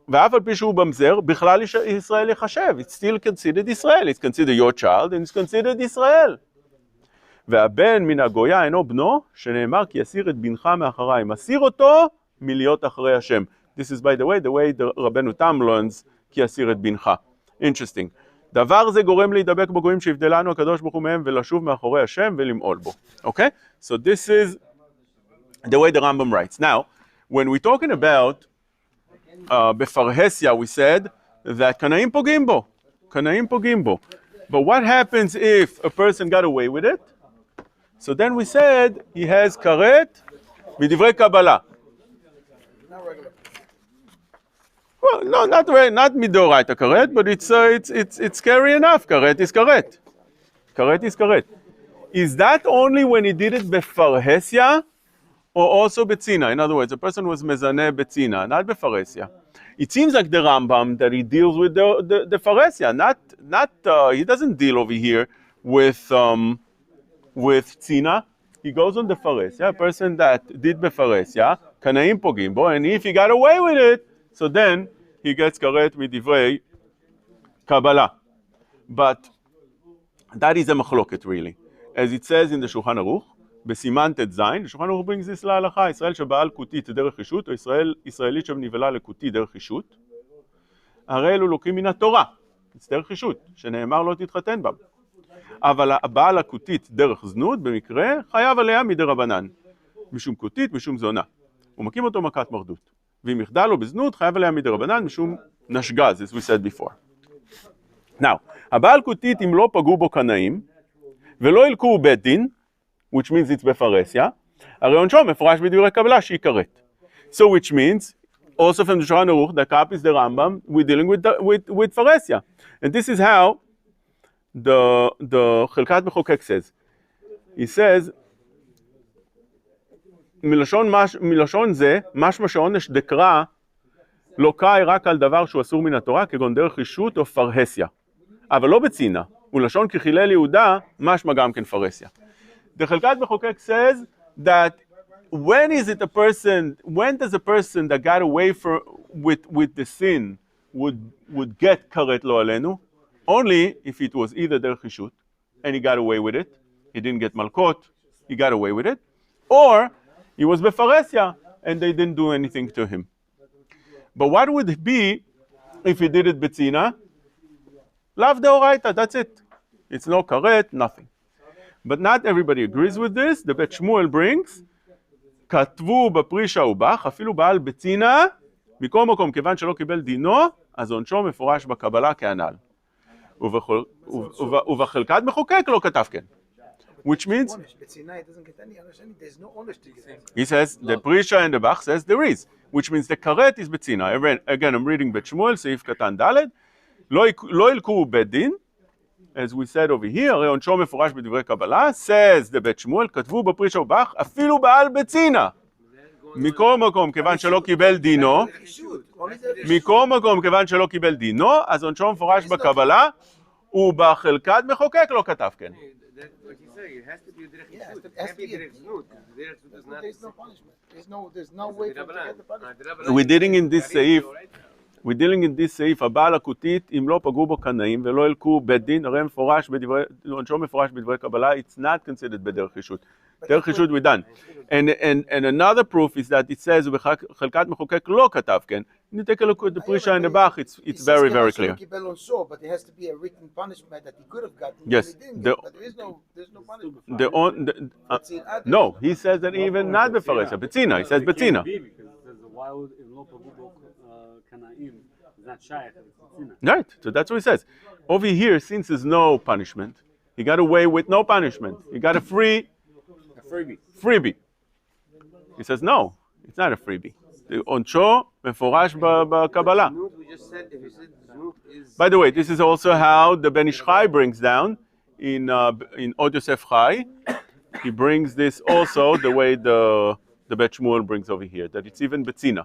ואף על פי שהוא ממזר, בכלל ישראל יחשב. It's still considered Israel. It's considered your child, and it's considered Israel. והבן מן הגויה אינו בנו, שנאמר כי יסיר את בנך מאחריי. מסיר אותו מלהיות אחרי השם. This is, by the way the רבנו תם learns כי יסיר את בנך. Interesting. דבר זה גורם להידבק בגויים שהבדלנו הקדוש ברוך הוא מהם ולשוב מאחורי השם ולמעול בו. Okay? So this is the way the Rambam writes. Now, when we're talking about בפרהסיה, we said that קנאים פוגעים בו. קנאים פוגעים בו. But what happens if a person got away with it? So then we said he has karet מדברי קבלה. Well, no, not midoraita karet, but it's scary enough. Karet is karet. Karet is karet. Is that only when he did it befarhesia, or also betzina? In other words, a person was mezaneh betzina, not befarhesia. It seems like the Rambam that he deals with the farhesia, not he doesn't deal over here with tzina. He goes on the farhesia, a person that did befarhesia, kanaim pogim bo, and if he got away with it, so then he gets karet midivrei Kabbalah. But that is a machloket really. As it says in the Shulchan Aruch, בסימן ט"ז, השולחן ערוך brings this להלכה, ישראל שבעל כותית דרך חישות, או ישראלית שנבלה לכותי דרך חישות, הרי אלו לוקים מן התורה, זה דרך חישות, שנאמר לא תתחתן בה. אבל הבעל הכותית דרך זנות, במקרה, חייב עליה מדי רבנן, משום כותית, משום זונה. הוא מקים אותו מכת מרדות. ואם יחדל לו בזנות, חייב עליה מדי רבנן, משום נשגז, as we said before. Now, הבעל כותית, אם לא פגעו בו קנאים, ולא ילקו בית דין, which means it's בפרהסיה, הרי עונשו מפורש בדברי קבלה שיקראת. So which means, also from the Shulchan Aruch, the copies the Rambam, we're dealing with פרהסיה. And this is how the חלקת מחוקק says. He says, מלשון זה, משמע שעונש דקרא לא קאי רק על דבר שהוא אסור מן התורה, כגון דרך חישות או פרהסיה. אבל לא בצינה, ולשון כחילל יהודה, משמע גם כן פרהסיה. The Chelkat Mechokek says that when does a person that got away with the sin would get karet lo alenu? Only if it was either der chishut, and he got away with it, he didn't get malkot, he got away with it, or he was befaresia, and they didn't do anything to him. But what would it be if he did it betzina? Lav deoraita, that's it. It's no karet, nothing. But not everybody agrees with this. The Bet Shmuel brings, כתבו בפרישה ובך, אפילו בעל בצינה, מכל מקום, כיוון שלא קיבל דינו, אז עונשו מפורש בקבלה כהנ"ל. ובחלקת מחוקק לא כתב כן. Which means, he says, the Prisha and the Bach says there is. Which means the karet is בצינה. Again, I'm reading Bet Shmuel, סעיף קטן ד', לא ילקו בית דין, as we said over here, הרי עונשו מפורש בדברי קבלה, says the בית שמואל, כתבו בפרישה ובך, אפילו בעל בצינה. מכל מקום, כיוון שלא קיבל דינו, אז עונשו מפורש בקבלה, ובחלקת מחוקק לא כתב כן. We're dealing in this סעיף, we're dealing in this סעיף, הבעל הכותית, אם לא פגעו בו קנאים ולא ילקו בית דין, הרי מפורש בדברי, עונשו מפורש בדברי קבלה, it's not considered בדרך רשות. דרך רשות we're done. And another proof is that it says, בחלקת מחוקק לא כתב, כן? When you take a look at the Prisha and the Bach, it's very, very clear. But there has to be a written punishment that he could have gotten. Yes. And he didn't get, but there's no punishment. No, he says that even not בפרשה, בצינה, he says בצינה. Why would if לא פגעו בו קנאים? It's not שייך, it's בצינה. Right, so that's what he says. Over here, since there's no punishment, he got away with no punishment. He got a freebie. He says, no, it's not a freebie. עונשו מפורש בקבלה. By the way, this is also how the Ben Ish Chai brings down in Od Yosef Chai. He brings this also the way the Bet Shmuel brings over here, that it's even betzina.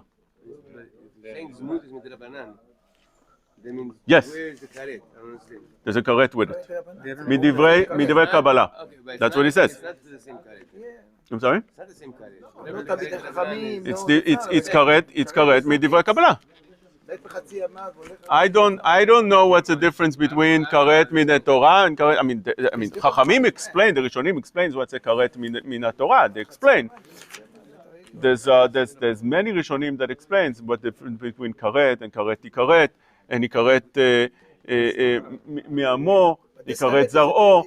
Saying znut is midrabanan. That means Yes. where is the karet? I don't understand. There's a karet with it. מדברי Kabbalah. Okay, but That's what he says. It's not the same karet. I'm sorry? It's not the same karet. לא תמיד החכמים, It's karet מדברי Kabbalah. בית בחצי עמד, הולך... I don't know what's the difference between karet min Torah and karet. I mean, Chachamim explain, the Rishonim explains what's a karet min Torah. They explain. There's many Rishonim that explains what the difference between karet and karet ikaret, and ikaret mi'amo, ikaret zar'o.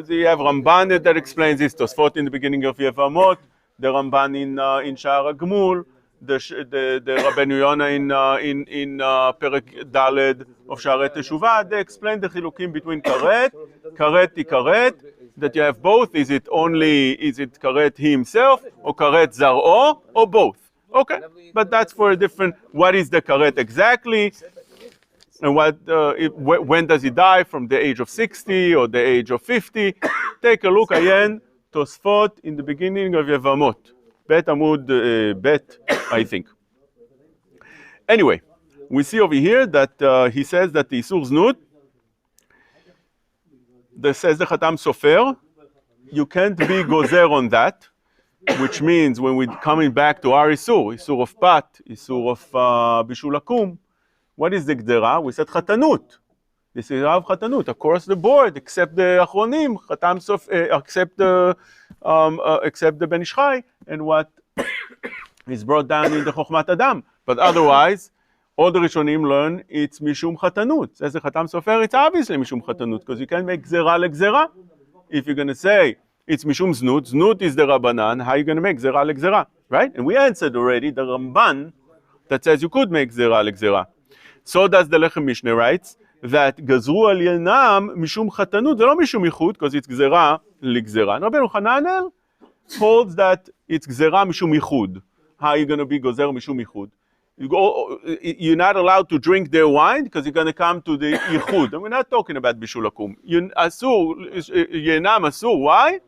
They have Ramban that explains this. Tosfot in the beginning of Yevamot, the Ramban in Sha'ar HaGmul, the Rabbeinu Yonah in Perek Daled of Sha'arei Teshuvah. They explain the chilukim between karet, ikaret, that you have both. Is it karet he himself, or karet zar'o, or both? Okay, but that's for a different, what is the karet exactly, and when does he die, from the age of 60 or the age of 50? Take a look again, Tosfot in the beginning of Yevamot, Bet Amud Bet, I think. Anyway, we see over here that he says that the Isur Znut, says the Khatam Sofer, you can't be gozer on that, which means when we're coming back to our Isur of Pat, Isur of Bishul Akum, what is the Gdera? We said Chatanut. This is Rav Chatanut, across the board, except the Achronim, Khatam Sofer, except the Ben Ish Chai, and what is brought down in the Chokhmat Adam. But otherwise, all the Rishonim learn it's Mishum Chatanut. Says the Khatam Sofer, it's obviously Mishum Chatanut, because you can't make Gzera leGzera. If you're going to say it's Mishum Znut, Znut is the Rabbanan, how are you going to make Gzera leGzera? Right? And we answered already the Ramban that says you could make Gzera leGzera. So does the Lechem Mishneh writes that Gazru al Yenam Mishum Chatanut, not Mishum Yichud, because it's Gzera leGzera. And Rabbeinu Hananel holds that it's Gzera Mishum Yichud. How are you going to be Gozer Mishum Yichud? You're not allowed to drink their wine because you're going to come to the Yichud. And we're not talking about Bishul Akum. Yenam Asur. Why?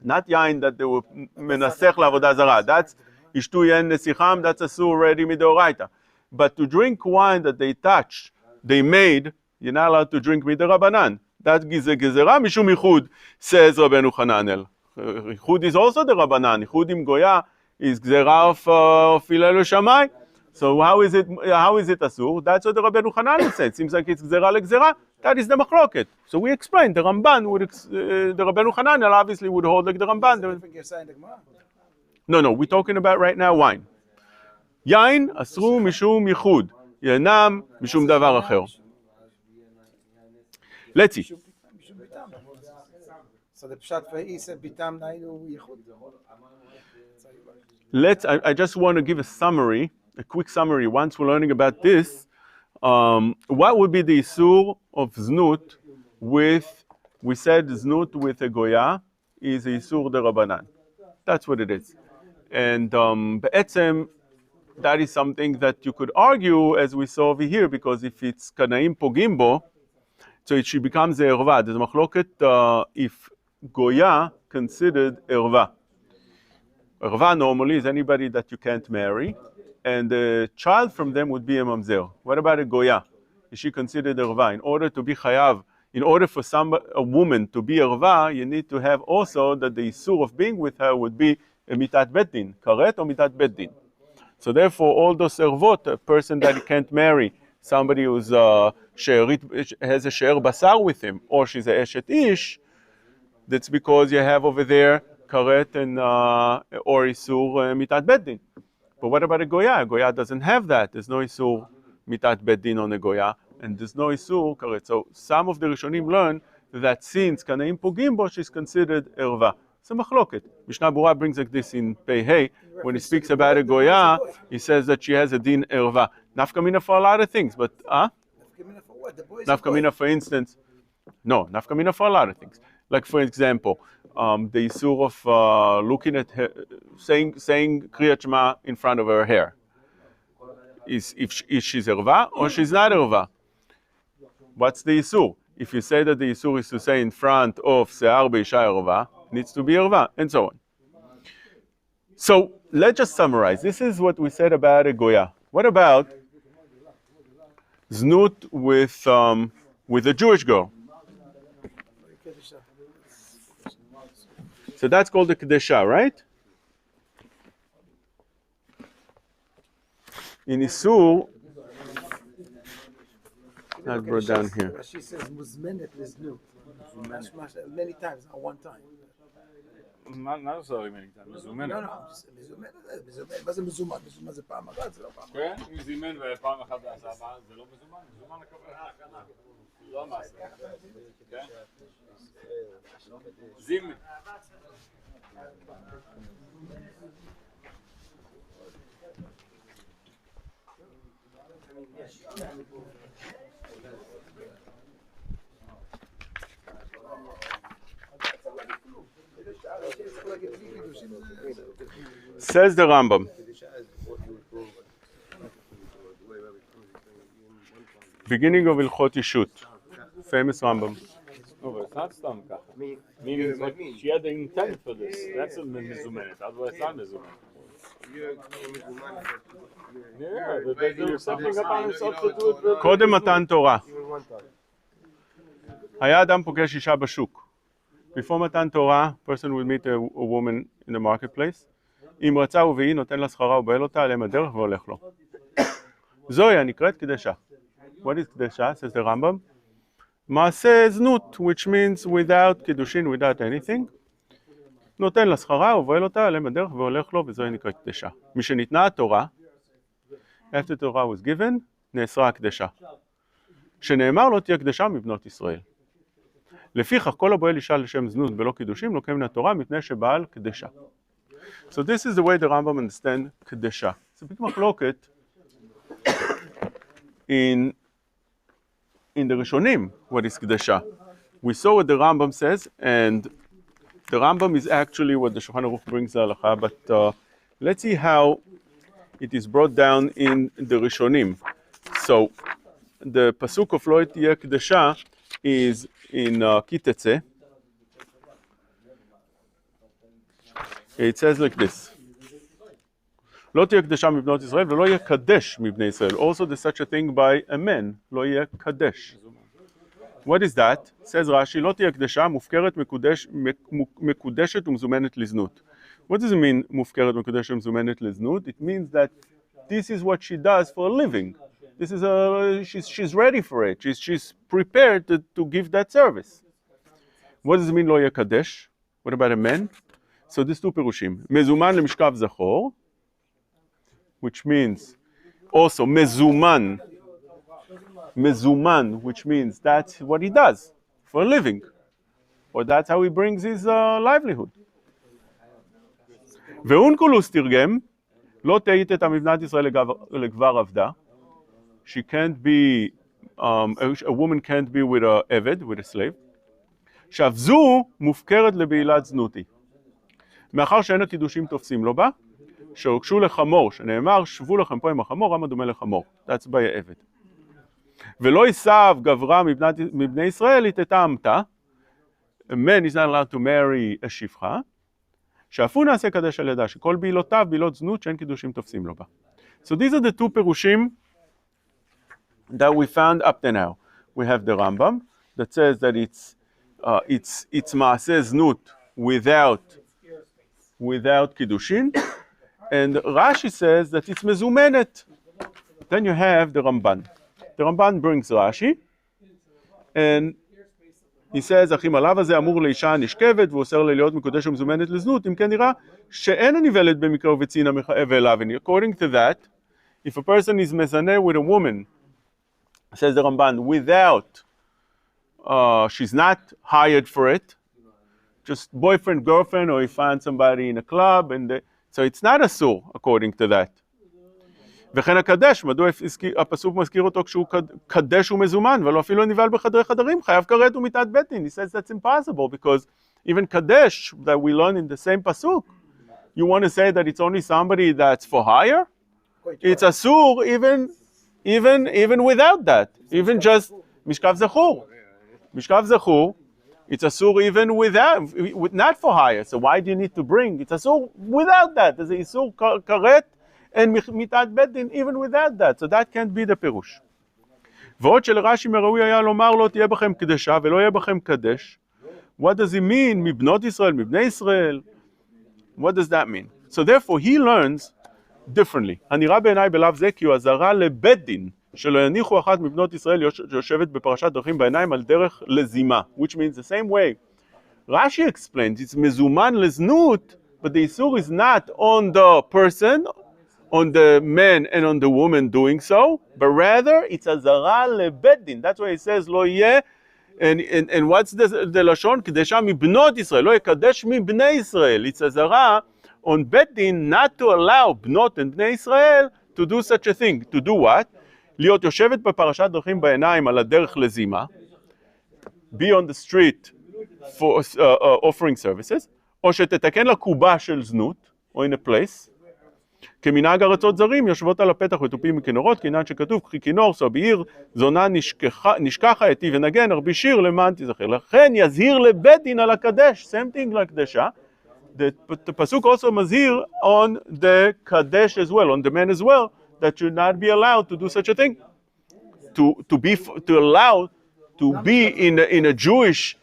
Not Yain that they were Menasech Lavodah Zarah. That's Ishtu Yen Nesicham, that's Asur already Midoraita. But to drink wine that they touched, they made, you're not allowed to drink Midorabanan. That's Gezerah Mishum Yichud, says Rabbeinu Hananel. Yichud is also the Rabbanan. Yichud im Goya is Gezerah of Hillel Shammai. So how is it Asur? That's what the Rabbeinu Hananel said. Seems like it's Gezerah leGzerah. That is the Machloket. So we explained the Ramban would, the Rabbeinu Hananel obviously would hold like the Ramban. No, we're talking about right now wine. Yain Asru Mishum Yichud. Yenam Mishum Davar Acher. Let's see. So the Pshat V'hi said Bitam Nainu Yichud. I just want to give a quick summary. Once we're learning about this, what would be the Isur of Znut with, we said Znut with a Goya is a Isur de Rabbanan. That's what it is. And Be'etzem, that is something that you could argue, as we saw over here, because if it's Kanaim Pogimbo, so it becomes a Erva. There's a Machloket if Goya considered Erva. Erva normally is anybody that you can't marry, and the child from them would be a mamzer. What about a Goya? Is she considered Erva? In order to be chayav, in order for a woman to be Erva, you need to have also that the Isur of being with her would be a mitat bet din, karet or mitat bet din. So therefore, all those ervot, a person that he can't marry, somebody who's has a she'er basar with him, or she's a eshet ish, that's because you have over there karet and or isur mitat beddin. But what about a goya? A goya doesn't have that. There's no isur mitat beddin on a goya, and there's no isur karet. So some of the Rishonim learn that since kanaim pogim bo, she's considered erva. It's a machloket. Mishnah Berurah brings like this in Pei Hey. When he speaks about a goya, he says that she has a din erva. Nafka mina for a lot of things, but Nafkamina for what? The boy is a nafka boy. mina, for instance, no, nafka mina for a lot of things. Like for example, the issur of looking at her, saying Kriyat Shema in front of her hair. Is she's erva or she's not erva? What's the issur? If you say that the issur is to say in front of se'ar be'isha erva, needs to be erva, and so on. So let's just summarize. This is what we said about a goya. What about znut with a Jewish girl? So that's called the kedesha, right? In Isur, not brought down here. She says muzmenet liznu. Many times, not one time. מה עושה לי מני? מזומנת. לא, מזומנת. מה זה מזומן? מזומן זה פעם אחת, זה לא פעם אחת. כן, אם זימן ופעם אחת ועשה הבאה, זה לא מזומן? מזומן הכוונה. לא המעשה. כן? זימן. Says the Rambam. Beginning of Ilchot Ishut. Famous Rambam. No, but it's not stam kach. Meaning, like, she had the intent for this. That's a mezumenet. Otherwise, it's not mezumenet. Yeah, but there's something about himself to do with... קודם מתן תורה. היה אדם פוגש אישה בשוק. Before מתן תורה, person would meet a woman in the marketplace. אם רצה ובהי נותן לה שכרה ובועל אותה, עליהם הדרך והולך לו. זוהי הנקראת קדשה. What is קדשה? Says the Rambam. מעשה זנות, which means without קידושין, without anything. נותן לה שכרה ובועל אותה, עליהם הדרך והולך לו, וזוהי נקראת קדשה. משניתנה התורה, after Torah was given, נאסרה הקדשה. שנאמר לא תהיה קדשה מבנות ישראל. לפיכך כל הבועל אישה לשם זנות בלא קידושים לוקח מן התורה מפני שבעל קדשה. So this is the way the Rambam understands קדשה. It's a big מחלוקת in the Rishonim what is קדשה. We saw what the Rambam says, and the Rambam is actually what the Shulchan Aruch brings the halacha, but let's see how it is brought down in the Rishonim. So the pasuk of lo tiyeh kedusha is in Kitetze. It says like this: לא תהיה קדשה מבנות ישראל ולא יהיה קדש מבני ישראל. Also there's such a thing by a man, לא יהיה קדש. What is that? Says Rashi, לא תהיה קדשה מופקרת מקודשת ומזומנת לזנות. What does it mean מופקרת מקודשת ומזומנת לזנות? It means that this is what she does for a living. This is she's ready for it. She's prepared to give that service. What does it mean לא יהיה קדש? What about a man? So these two פירושים. מזומן למשכב זכור, which means also מזומן, which means that's what he does for a living, or that's how he brings his livelihood. ואונקולוס תרגם, לא תהית את המבנת ישראל לגבר עבדה. She can't be, a woman can't be with a עבד, with a slave. עכשיו זו מופקרת לבעילת זנותי. מאחר שאין הקידושים תופסים לו בה, שהוקשו לחמור, שנאמר שבו לכם פה עם החמור, רמה דומה לחמור. That's by a עבד. ולא יישב גברה מבני ישראל, יתתה עמתה. A man is not allowed to marry a שפחה. שאף הוא נעשה קדש על ידה, שכל בעילותיו בעילות זנות שאין קידושים תופסים לו בה. So these are the two פירושים that we found up to now. We have the Rambam that says that it's מעשה זנות without קידושין, And Rashi says that it's mezumenet. Then you have the Ramban. The Ramban brings Rashi, and he says, אחים עליו הזה אמור לאישה הנשכבת, ואוסר לה להיות מקודש ומזומנת לזנות, אם כן נראה שאין הנבלת במקרה ובצין ואליו. And according to that, if a person is mezaneh with a woman, says the Ramban, without, she's not hired for it, just boyfriend, girlfriend, or he found somebody in a club, and so it's not asur, according to that. וכן הקדש, מדוע הפסוק מזכיר אותו כשהוא קדש ומזומן, ולא אפילו נבעל בחדרי חדרים, חייב כרת ומיתת בית דין. He says that's impossible, because even kadesh, that we learn in the same pasuk, you want to say that it's only somebody that's for hire? It's asur even without that. Even just mishkav zachur. Mishkav zachur, it's asur even without, not for hire. So why do you need to bring? It's asur without that. There's a isur karet, and מיתת בית דין, even without that. So that can't be the פירוש. ועוד שלרש"י מראוי היה לומר לא תהיה בכם קדשה ולא יהיה בכם קדש. What does it mean? מבנות ישראל, מבני ישראל? What does that mean? So therefore he learns differently. הנראה בעיניי בלאו זה כי הוא אזהרה לבית דין, שלא יניחו אחת מבנות ישראל שיושבת בפרשת דרכים בעיניים על דרך לזימה. Which means the same way. Rashi explains, it's מזומן לזנות, but the isur is not on the person, on the man and on the woman doing so, but rather it's azara lebedin. That's why he says lo yeh, and what's the lashon? Kedesha mibnot Israel, lo yekadesh mibnei Israel. It's azara on bedin not to allow bnot and bnei Israel to do such a thing. To do what? להיות יושבת בפרשת דרכים בעיניים על הדרך לזימה, be on the street for offering services, או שתתקן לקובה של זנות, או in a place, כמנהג ארצות זרים יושבות על הפתח ותופים מכינורות, כעניין שכתוב קחי כינור סע בעיר זונה נשכחה אתי ונגן הרבי שיר למען תזכר. לכן יזהיר לבית דין על הקדש, same thing like קדשה. The pasuk also מזהיר on the kadesh as well, on the man as well, that should not be allowed to do such a thing, to allow to be in a Jewish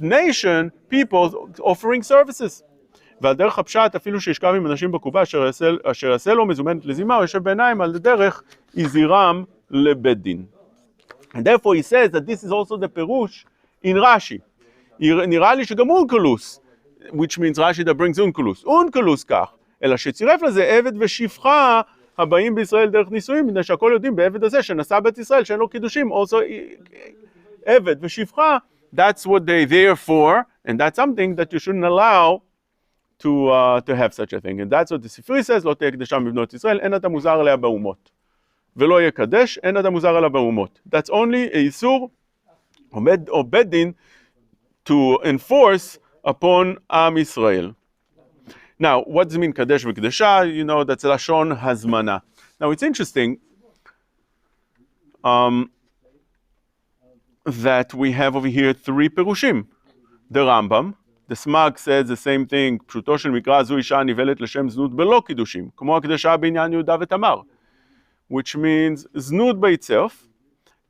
nation, people offering services. ועל דרך הפשט, אפילו שישכב עם אנשים בקובה, אשר יעשה לו מזומנת לזימה, הוא יושב בעיניים על דרך יזירם לבית דין. And therefore he says that this is also the פירוש in Rashi. נראה לי שגם אונקלוס, which means Rashi that brings אונקלוס כך, אלא שצירף לזה עבד ושפחה הבאים בישראל דרך נישואים, מפני שהכל יודעים בעבד הזה שנשא בת ישראל, שאין לו קידושים, also עבד ושפחה, that's what they're there for, and that's something that you shouldn't allow to have such a thing. And that's what the Sifri says, לא תהיה קדשה מבנות ישראל, אין אתה מוזר עליה באומות. ולא יהיה קדש, אין אתה מוזר עליה באומות. That's only a איסור, או בית דין, to enforce upon עם ישראל. Now, what does it mean קדש וקדשה? You know, that's לשון הזמנה. Now, it's interesting that we have over here three פירושים. The Rambam, the Smag says the same thing, פשוטו של מקרא זו אישה נבלת לשם זנות בלא קידושים, כמו הקדשה בעניין יהודה ותמר, which means זנות by itself,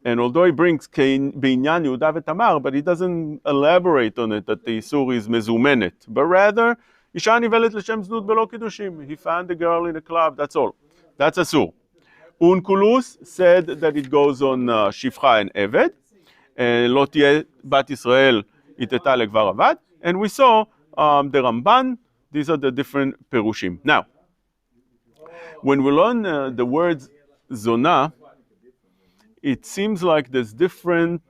and although he brings בעניין יהודה ותמר, but he doesn't elaborate on it that the איסור is מזומנת, but rather, אישה נבלת לשם זנות בלא קידושים, he found a girl in a club, that's all, that's אסור. אונקולוס said that it goes on שפחה and עבד, לא תהיה בת ישראל התתה לגבר עבד, and we saw the Ramban. These are the different perushim. Now, when we learn the words zona, it seems like there's different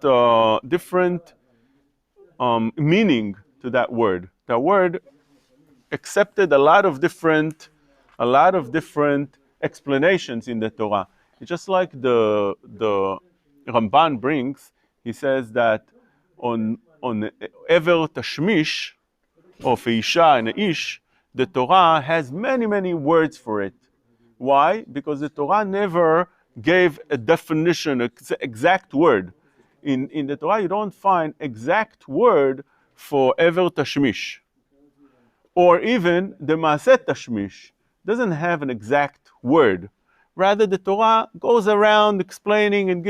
meaning to that word. That word accepted a lot of different explanations in the Torah. It's just like the Ramban brings. He says that on ever tashmish, of isha and ish, the Torah has many words for it. Why? Because the Torah never gave a definition, an exact word. In the Torah, you don't find exact word for ever tashmish. Or even the maaset tashmish doesn't have an exact word. Rather, the Torah goes around explaining and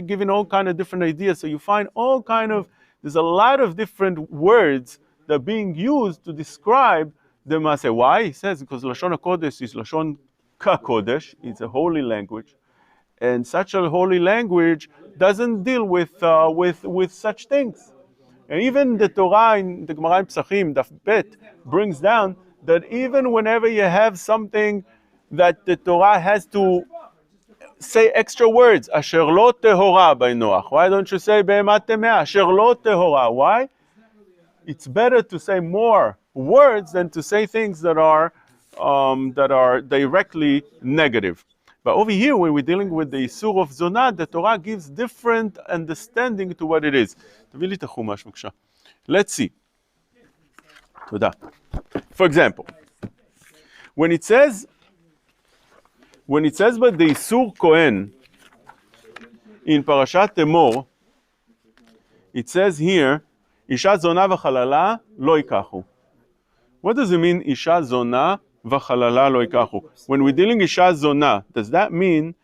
giving all kind of different ideas. So you find all kind of, there's a lot of different words that are being used to describe Demase. Why? He says because Lashon HaKodesh is Lashon KaKodesh. It's a holy language, and such a holy language doesn't deal with such things. And even the Torah in the Gemara in Pesachim, Daf Bet, brings down that even whenever you have something that the Torah has to say extra words, Asher lo tehora by Noach. Why don't you say Be'emat Temea? Asher lo tehora. Why? It's better to say more words than to say things that are directly negative. But over here, when we're dealing with the Isur of Zonah, the Torah gives different understanding to what it is. תביא לי את החומש, בבקשה. Let's see. תודה. For example, when it says by the Isur Kohen in Parashat Emor, it says here, Isha Zonah v'chalala lo yikachu. What does it mean, Isha Zonah v'chalala lo yikachu? When we're dealing Isha Zonah, does that mean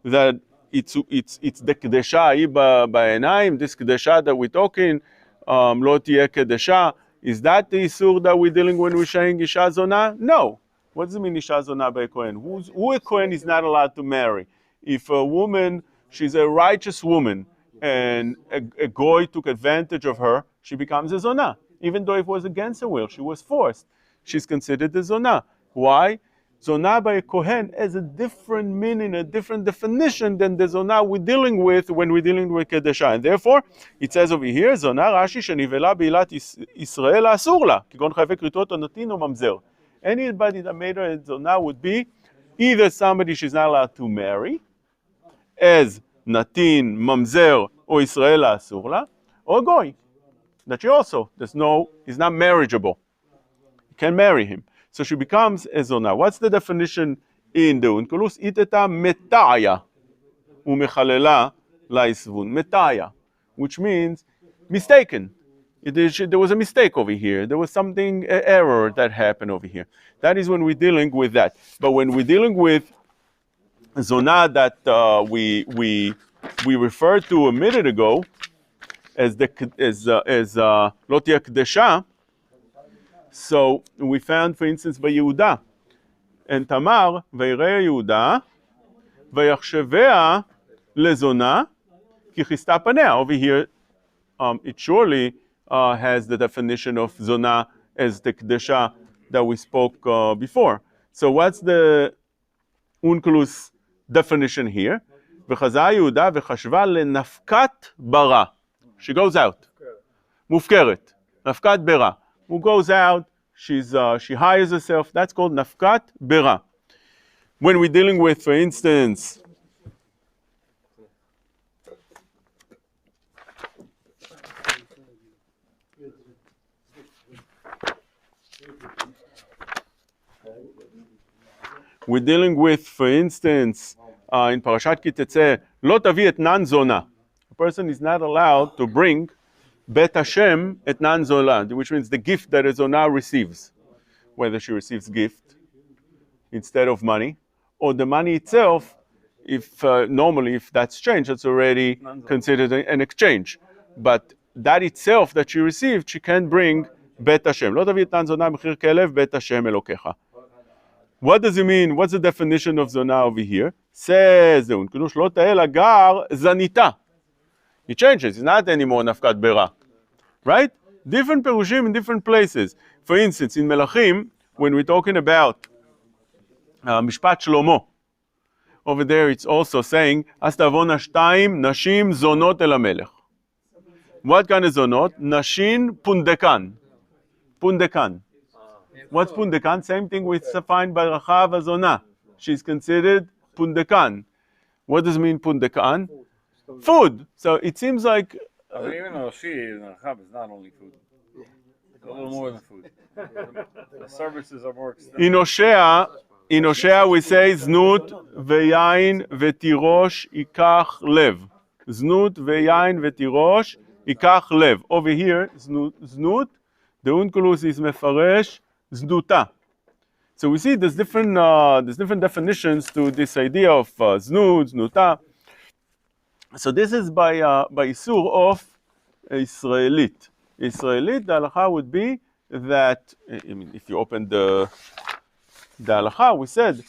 that it's the Kedesha ba'enayim, this Kedesha that we're talking, lo tiyeh Kedesha, is that the Isur that we're dealing when we're saying Isha Zonah? No. What does it mean Isha Zonah by a Kohen? Who a Kohen is not allowed to marry? If a woman, she's a righteous woman, and a goy took advantage of her, she becomes a zonah. Even though it was against her will, she was forced. She's considered a zonah. Why? Zonah by a kohen has a different meaning, a different definition than the zonah we're dealing with when we're dealing with kedusha. And therefore, it says over here, zonah Rashi shenivela b'ilat Israel asur la, kigon chayve kritot o natin o mamzer. Anybody that made her a zonah would be either somebody she's not allowed to marry, as natin, mamzer, or Israel asur la, or goy. That she also, is not marriageable. You can't marry him. So she becomes a zonah. What's the definition in the Unkelus? Iteta metaya umechalela laisvun. Metaya, which means mistaken. There was a mistake over here. There was something, an error that happened over here. That is when we're dealing with that. But when we're dealing with zonah that we referred to a minute ago, as lo tiyeh kedusha, so we found, for instance, by Yehuda and Tamar, vayireh Yehuda, vayachshevea lezona, ki chista panea. Over here, it surely has the definition of zona as the kedusha that we spoke before. So what's the Unkelus definition here? V'chazah Yehuda v'chashva lenafkat bara. She goes out. Mufkeret. Nafkat bera. Who goes out, she hires herself. That's called nafkat bera. When we're dealing with, for instance, in Parashat Ki Tetzeh, lo tavi etnan zona. A person is not allowed to bring Bet Hashem etnan zola, which means the gift that a zonah receives, whether she receives gift instead of money, or the money itself. If normally, if that's changed, that's already considered an exchange. But that itself that she received, she can bring Bet Hashem. Lo tavi etnan zona mechir kelev Bet Hashem elokecha. What does it mean? What's the definition of zonah over here? Says the Unkelus, lo ta'el agar zanita. He changes. It's not anymore nafkat bera. Right? Different perushim in different places. For instance, in Melachim, when we're talking about Mishpat Shlomo, over there it's also saying, Astavona shtayim nashim zonot el hamelech. What kind of zonot? Nashin pundekan. Pundekan. What's pundekan? Same thing with defined by Rachav Azona. She's considered pundekan. What does it mean pundekan? Food. So it seems like... even though she is Rachav, is not only food. It's a little more than food. The services are more extensive. In Hosea we say znut veyain vetirosh ikach lev. Znut veyain vetirosh ikach lev. Over here, znut, the Unkelus is mefaresh znuta. So we see there's different definitions to this idea of znut, znuta. So this is by Isur of Israelit. Israelit, the halacha would be that, I mean, if you open the Halacha, we said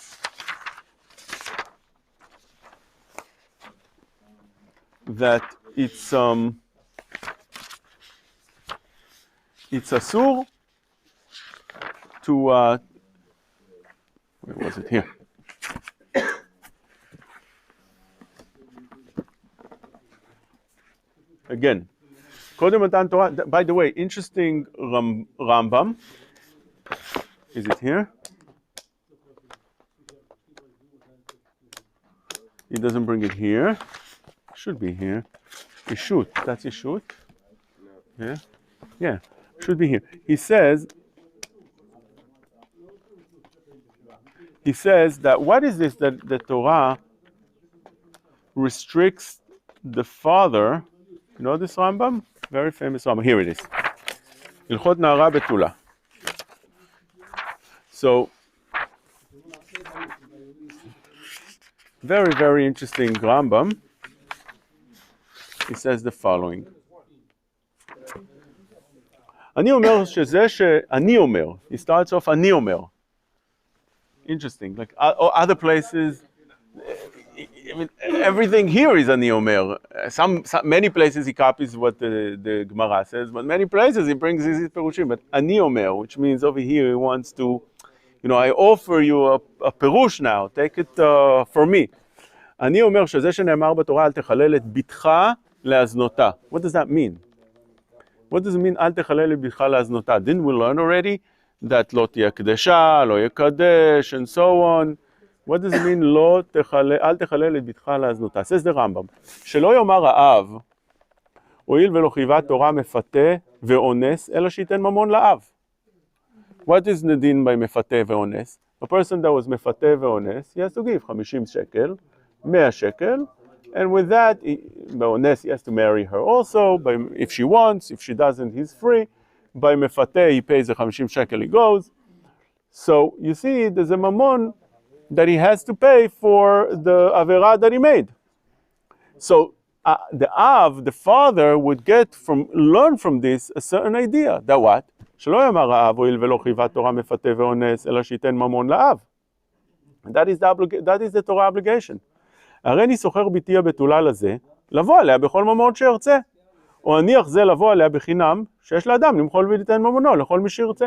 that it's asur to where was it here? Again, קודם מתן תורה, by the way, interesting Rambam. Is it here? He doesn't bring it here. Should be here. Ishut, that's Ishut. Yeah, yeah, should be here. He says that what is this that the Torah restricts the father? You know this Rambam? Very famous Rambam. Here it is. Ilchot Na'ara Betula. So, very, very interesting Rambam. He says the following. אני אומר שזה שאני אומר. He starts off, אני אומר. Interesting. Like other places, I mean, everything here is ani omer. Many places he copies what the Gemara says, but many places he brings his perushim. But ani omer, which means over here he wants to, I offer you a perush now. Take it for me. אני אומר שזה שנאמר בתורה אל תחלל את בתך להזנותה. What does that mean? What does it mean אל תחלל את בתך להזנותה? Didn't we learn already that לא תהיה קדשה, לא יקדש, and so on? What does it mean אל תחלל את בתך להזנותה? says the Rambam. שלא יאמר האב, הואיל ולא חייבה תורה מפתה ואונס, אלא שייתן ממון לאב. What is the din by מפתה ואונס? A person that was מפתה ואונס, he has to give 50 shekel, 100 shekel, and with that, באונס, he has to marry her also, if she wants, if she doesn't, he's free. By מפתה, he pays the 50 shekel, he goes. So, you see, there's a mamon that he has to pay for the avera that he made. So, the Av, the father, would learn from this a certain idea. That what? שלא יאמר האב, הואיל ולא חייבה תורה מפתה ואונס, אלא שייתן ממון לאב. That is the Torah obligation. הרי אני שוכר ביתי הבתולה לזה, לבוא עליה בכל ממון שירצה. או הניח זה לבוא עליה בחינם, שיש לאדם למחול וליתן ממונו לכל מי שירצה.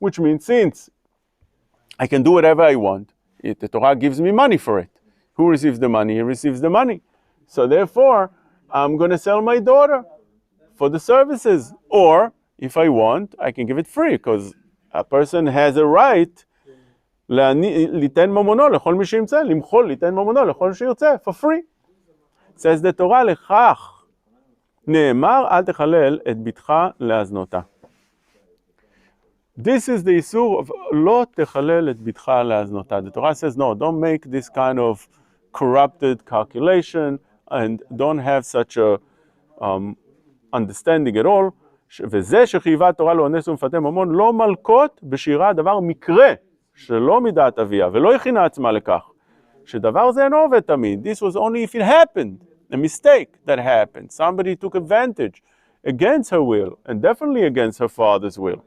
Which means, since I can do whatever I want, the Torah gives me money for it. Who receives the money? He receives the money. So therefore, I'm going to sell my daughter for the services. Or, if I want, I can give it free, because a person has a right ליתן ממונו לכל מי שימצא, למחול ליתן ממונו לכל שירצה, for free. says the Torah, לכך נאמר, אל תחלל את בתך להזנותה. This is the issur of לא תחלל את בתך להזנותה. The Torah says, no, don't make this kind of corrupted calculation and don't have such a understanding at all. וזה שחייבה התורה לאונס ומפתה ממון, לא מלקות בשירה דבר מקרה שלא מדעת אביה, ולא הכינה עצמה לכך. שדבר זה אינו עובד תמיד. This was only if it happened, a mistake that happened. Somebody took advantage against her will, and definitely against her father's will.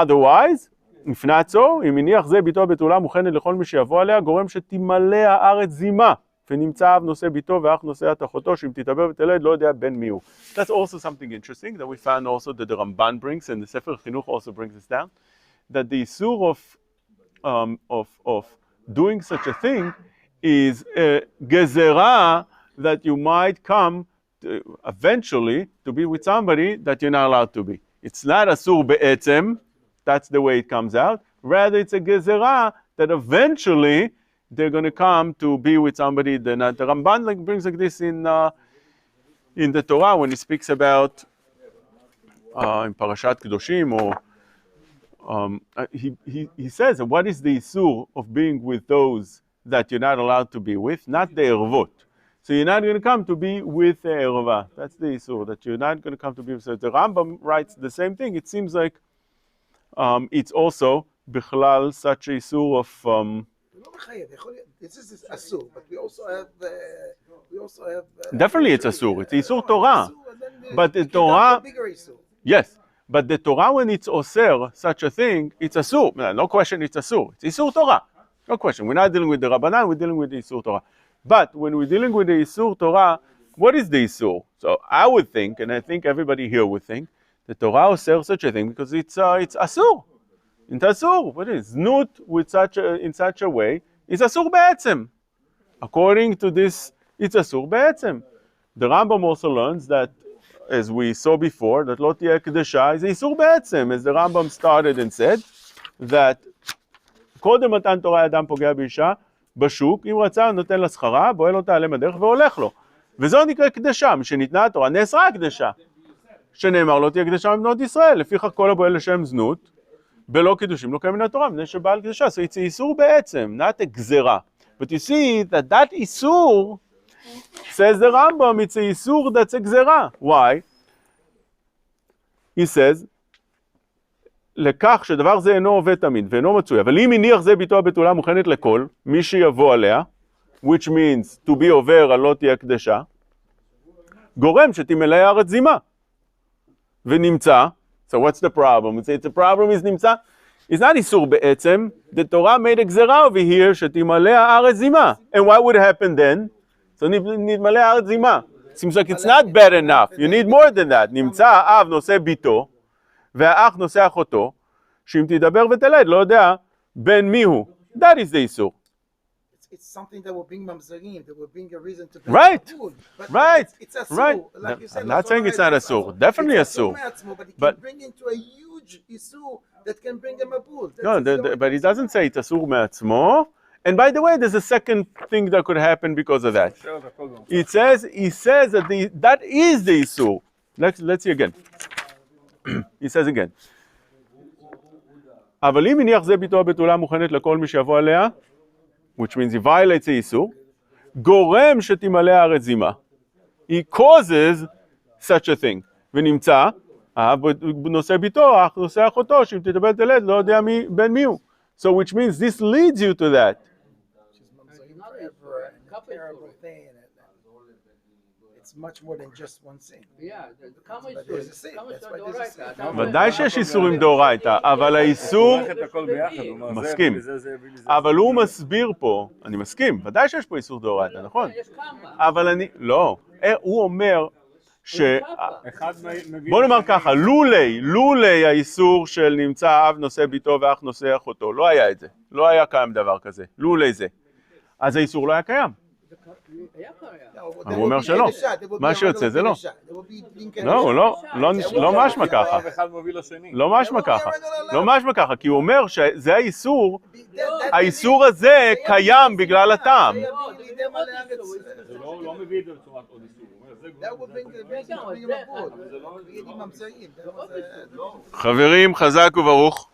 Otherwise, if not so, אם הניח זה ביתו בתולה מוכנת לכל מי שיבוא עליה, גורם שתמלא הארץ זימה, ונמצא אב נושא ביתו ואח נושא את אחותו, שאם תתעבר ותלד לא יודע בן מי הוא. That's also something interesting that we found also that the Ramban brings, and the Sefer Chinuch also brings this down, that the issur of doing such a thing is a gezerah that you might come eventually to be with somebody that you're not allowed to be. It's not asur be'etzem, that's the way it comes out. Rather, it's a gezerah that eventually they're going to come to be with somebody. The Ramban brings like this in the Torah when he speaks about in Parashat Kedoshim, or he says, what is the issur of being with those that you're not allowed to be with? Not the ervot. So you're not going to come to be with the erva. That's the issur, that you're not going to come to be with. So the Rambam writes the same thing. It seems like it's also bichlal such a issur of. This is asur, but we also have. Definitely, it's asur. It's issur Torah, but the Torah. Bigger issur. Yes, But the Torah, when it's osir, such a thing, it's asur. No question it's asur. It's Isur Torah. No question. We're not dealing with the Rabbanan, we're dealing with the Isur Torah. But when we're dealing with the Isur Torah, what is the Isur? So I would think, and I think everybody here would think, the Torah osir such a thing because it's asur. It's asur. What is znut in such a way? It's asur be'etzem. According to this, it's asur be'etzem. The Rambam also learns that, as we saw before, that lo tiyeh kedusha is isur be'etzem, as the Rambam started and said, that קודם מתן תורה אדם פוגע באישה בשוק, אם רצה נותן לה שכרה, בועל אותה עליהם הדרך והולך לו. וזו נקרא קדשה, משניתנה התורה, נאסרה הקדשה. שנאמר לא תהיה קדשה מבנות ישראל, לפיכך כל הבועל לשם זנות, בלא קידושים לא קיים מן התורה, מפני שבעל קדשה, so it's איסור בעצם, not a גזרה. But you see that איסור, says the Rambam, it's a איסור that's a גזרה. Why? He says, לכך שדבר זה אינו עובד תמיד ואינו מצוי, אבל אם הניח זה ביתו הבתולה מוכנת לכל, מי שיבוא עליה, which means to be עובר על לא תהיה קדשה, גורם שתמלא הארץ זימה. ונמצא, so what's the problem? It's the problem is נמצא, it's not איסור בעצם, the Torah made a גזרה over here שתמלא הארץ זימה. And what would happen then? So נתמלא הארץ זימה. Seems like it's not bad enough, you need more than that. נמצא האב נושא ביתו, והאח נושא אחותו, שאם תדבר ותלד, לא יודע בין מי הוא. That is the איסור. It's something that will bring mamzerim, that will bring a reason to bring Right, food. But right, it's asur. right. Like you said, I'm not saying it's not asur, definitely asur. But it But- can bring into a huge isur that can bring a mabul. No, but it doesn't say it's asur מעצמו. And by the way, there's a second thing that could happen because of that. He says that that is the איסור. Let's see again. He says again. אבל אם הניח זה ביתו הבתולה מוכנת לכל מי שיבוא עליה, which means he violates the איסור, גורם שתמלא הארץ זימה. He causes such a thing. ונמצא, נושא ביתו, אח נושא אחותו, שאם תדבר תלד, לא יודע בין מי הוא. So which means this leads you to that. Terrible thing. It's much more than just one sin. כמה But there's a sin. That's why there's a sin. ודאי שיש איסורים דאורייתא, אבל האיסור, את הכל ביחד, הוא אומר, זה מסכים. הביא לזה, זה הביא לזה. אבל הוא מסביר פה, אני מסכים, ודאי שיש פה איסור דאורייתא, נכון? יש כמה. אבל לא, הוא אומר אחד מביא... בוא נאמר ככה, לולי האיסור של נמצא אב נושא ביתו ואח נושא אחותו, לא היה את זה, לא היה קיים דבר כזה, לולי זה. אז האיסור לא היה קיים. הוא אומר שלא, מה שיוצא זה לא. לא משמע ככה, אחד מוביל לשני. לא משמע ככה, לא משמע ככה, כי הוא אומר שזה האיסור, האיסור הזה קיים בגלל הטעם. זה לא מביא את זה בצורת עוד איסור. That would bring a mabul. חברים, חזק וברוך.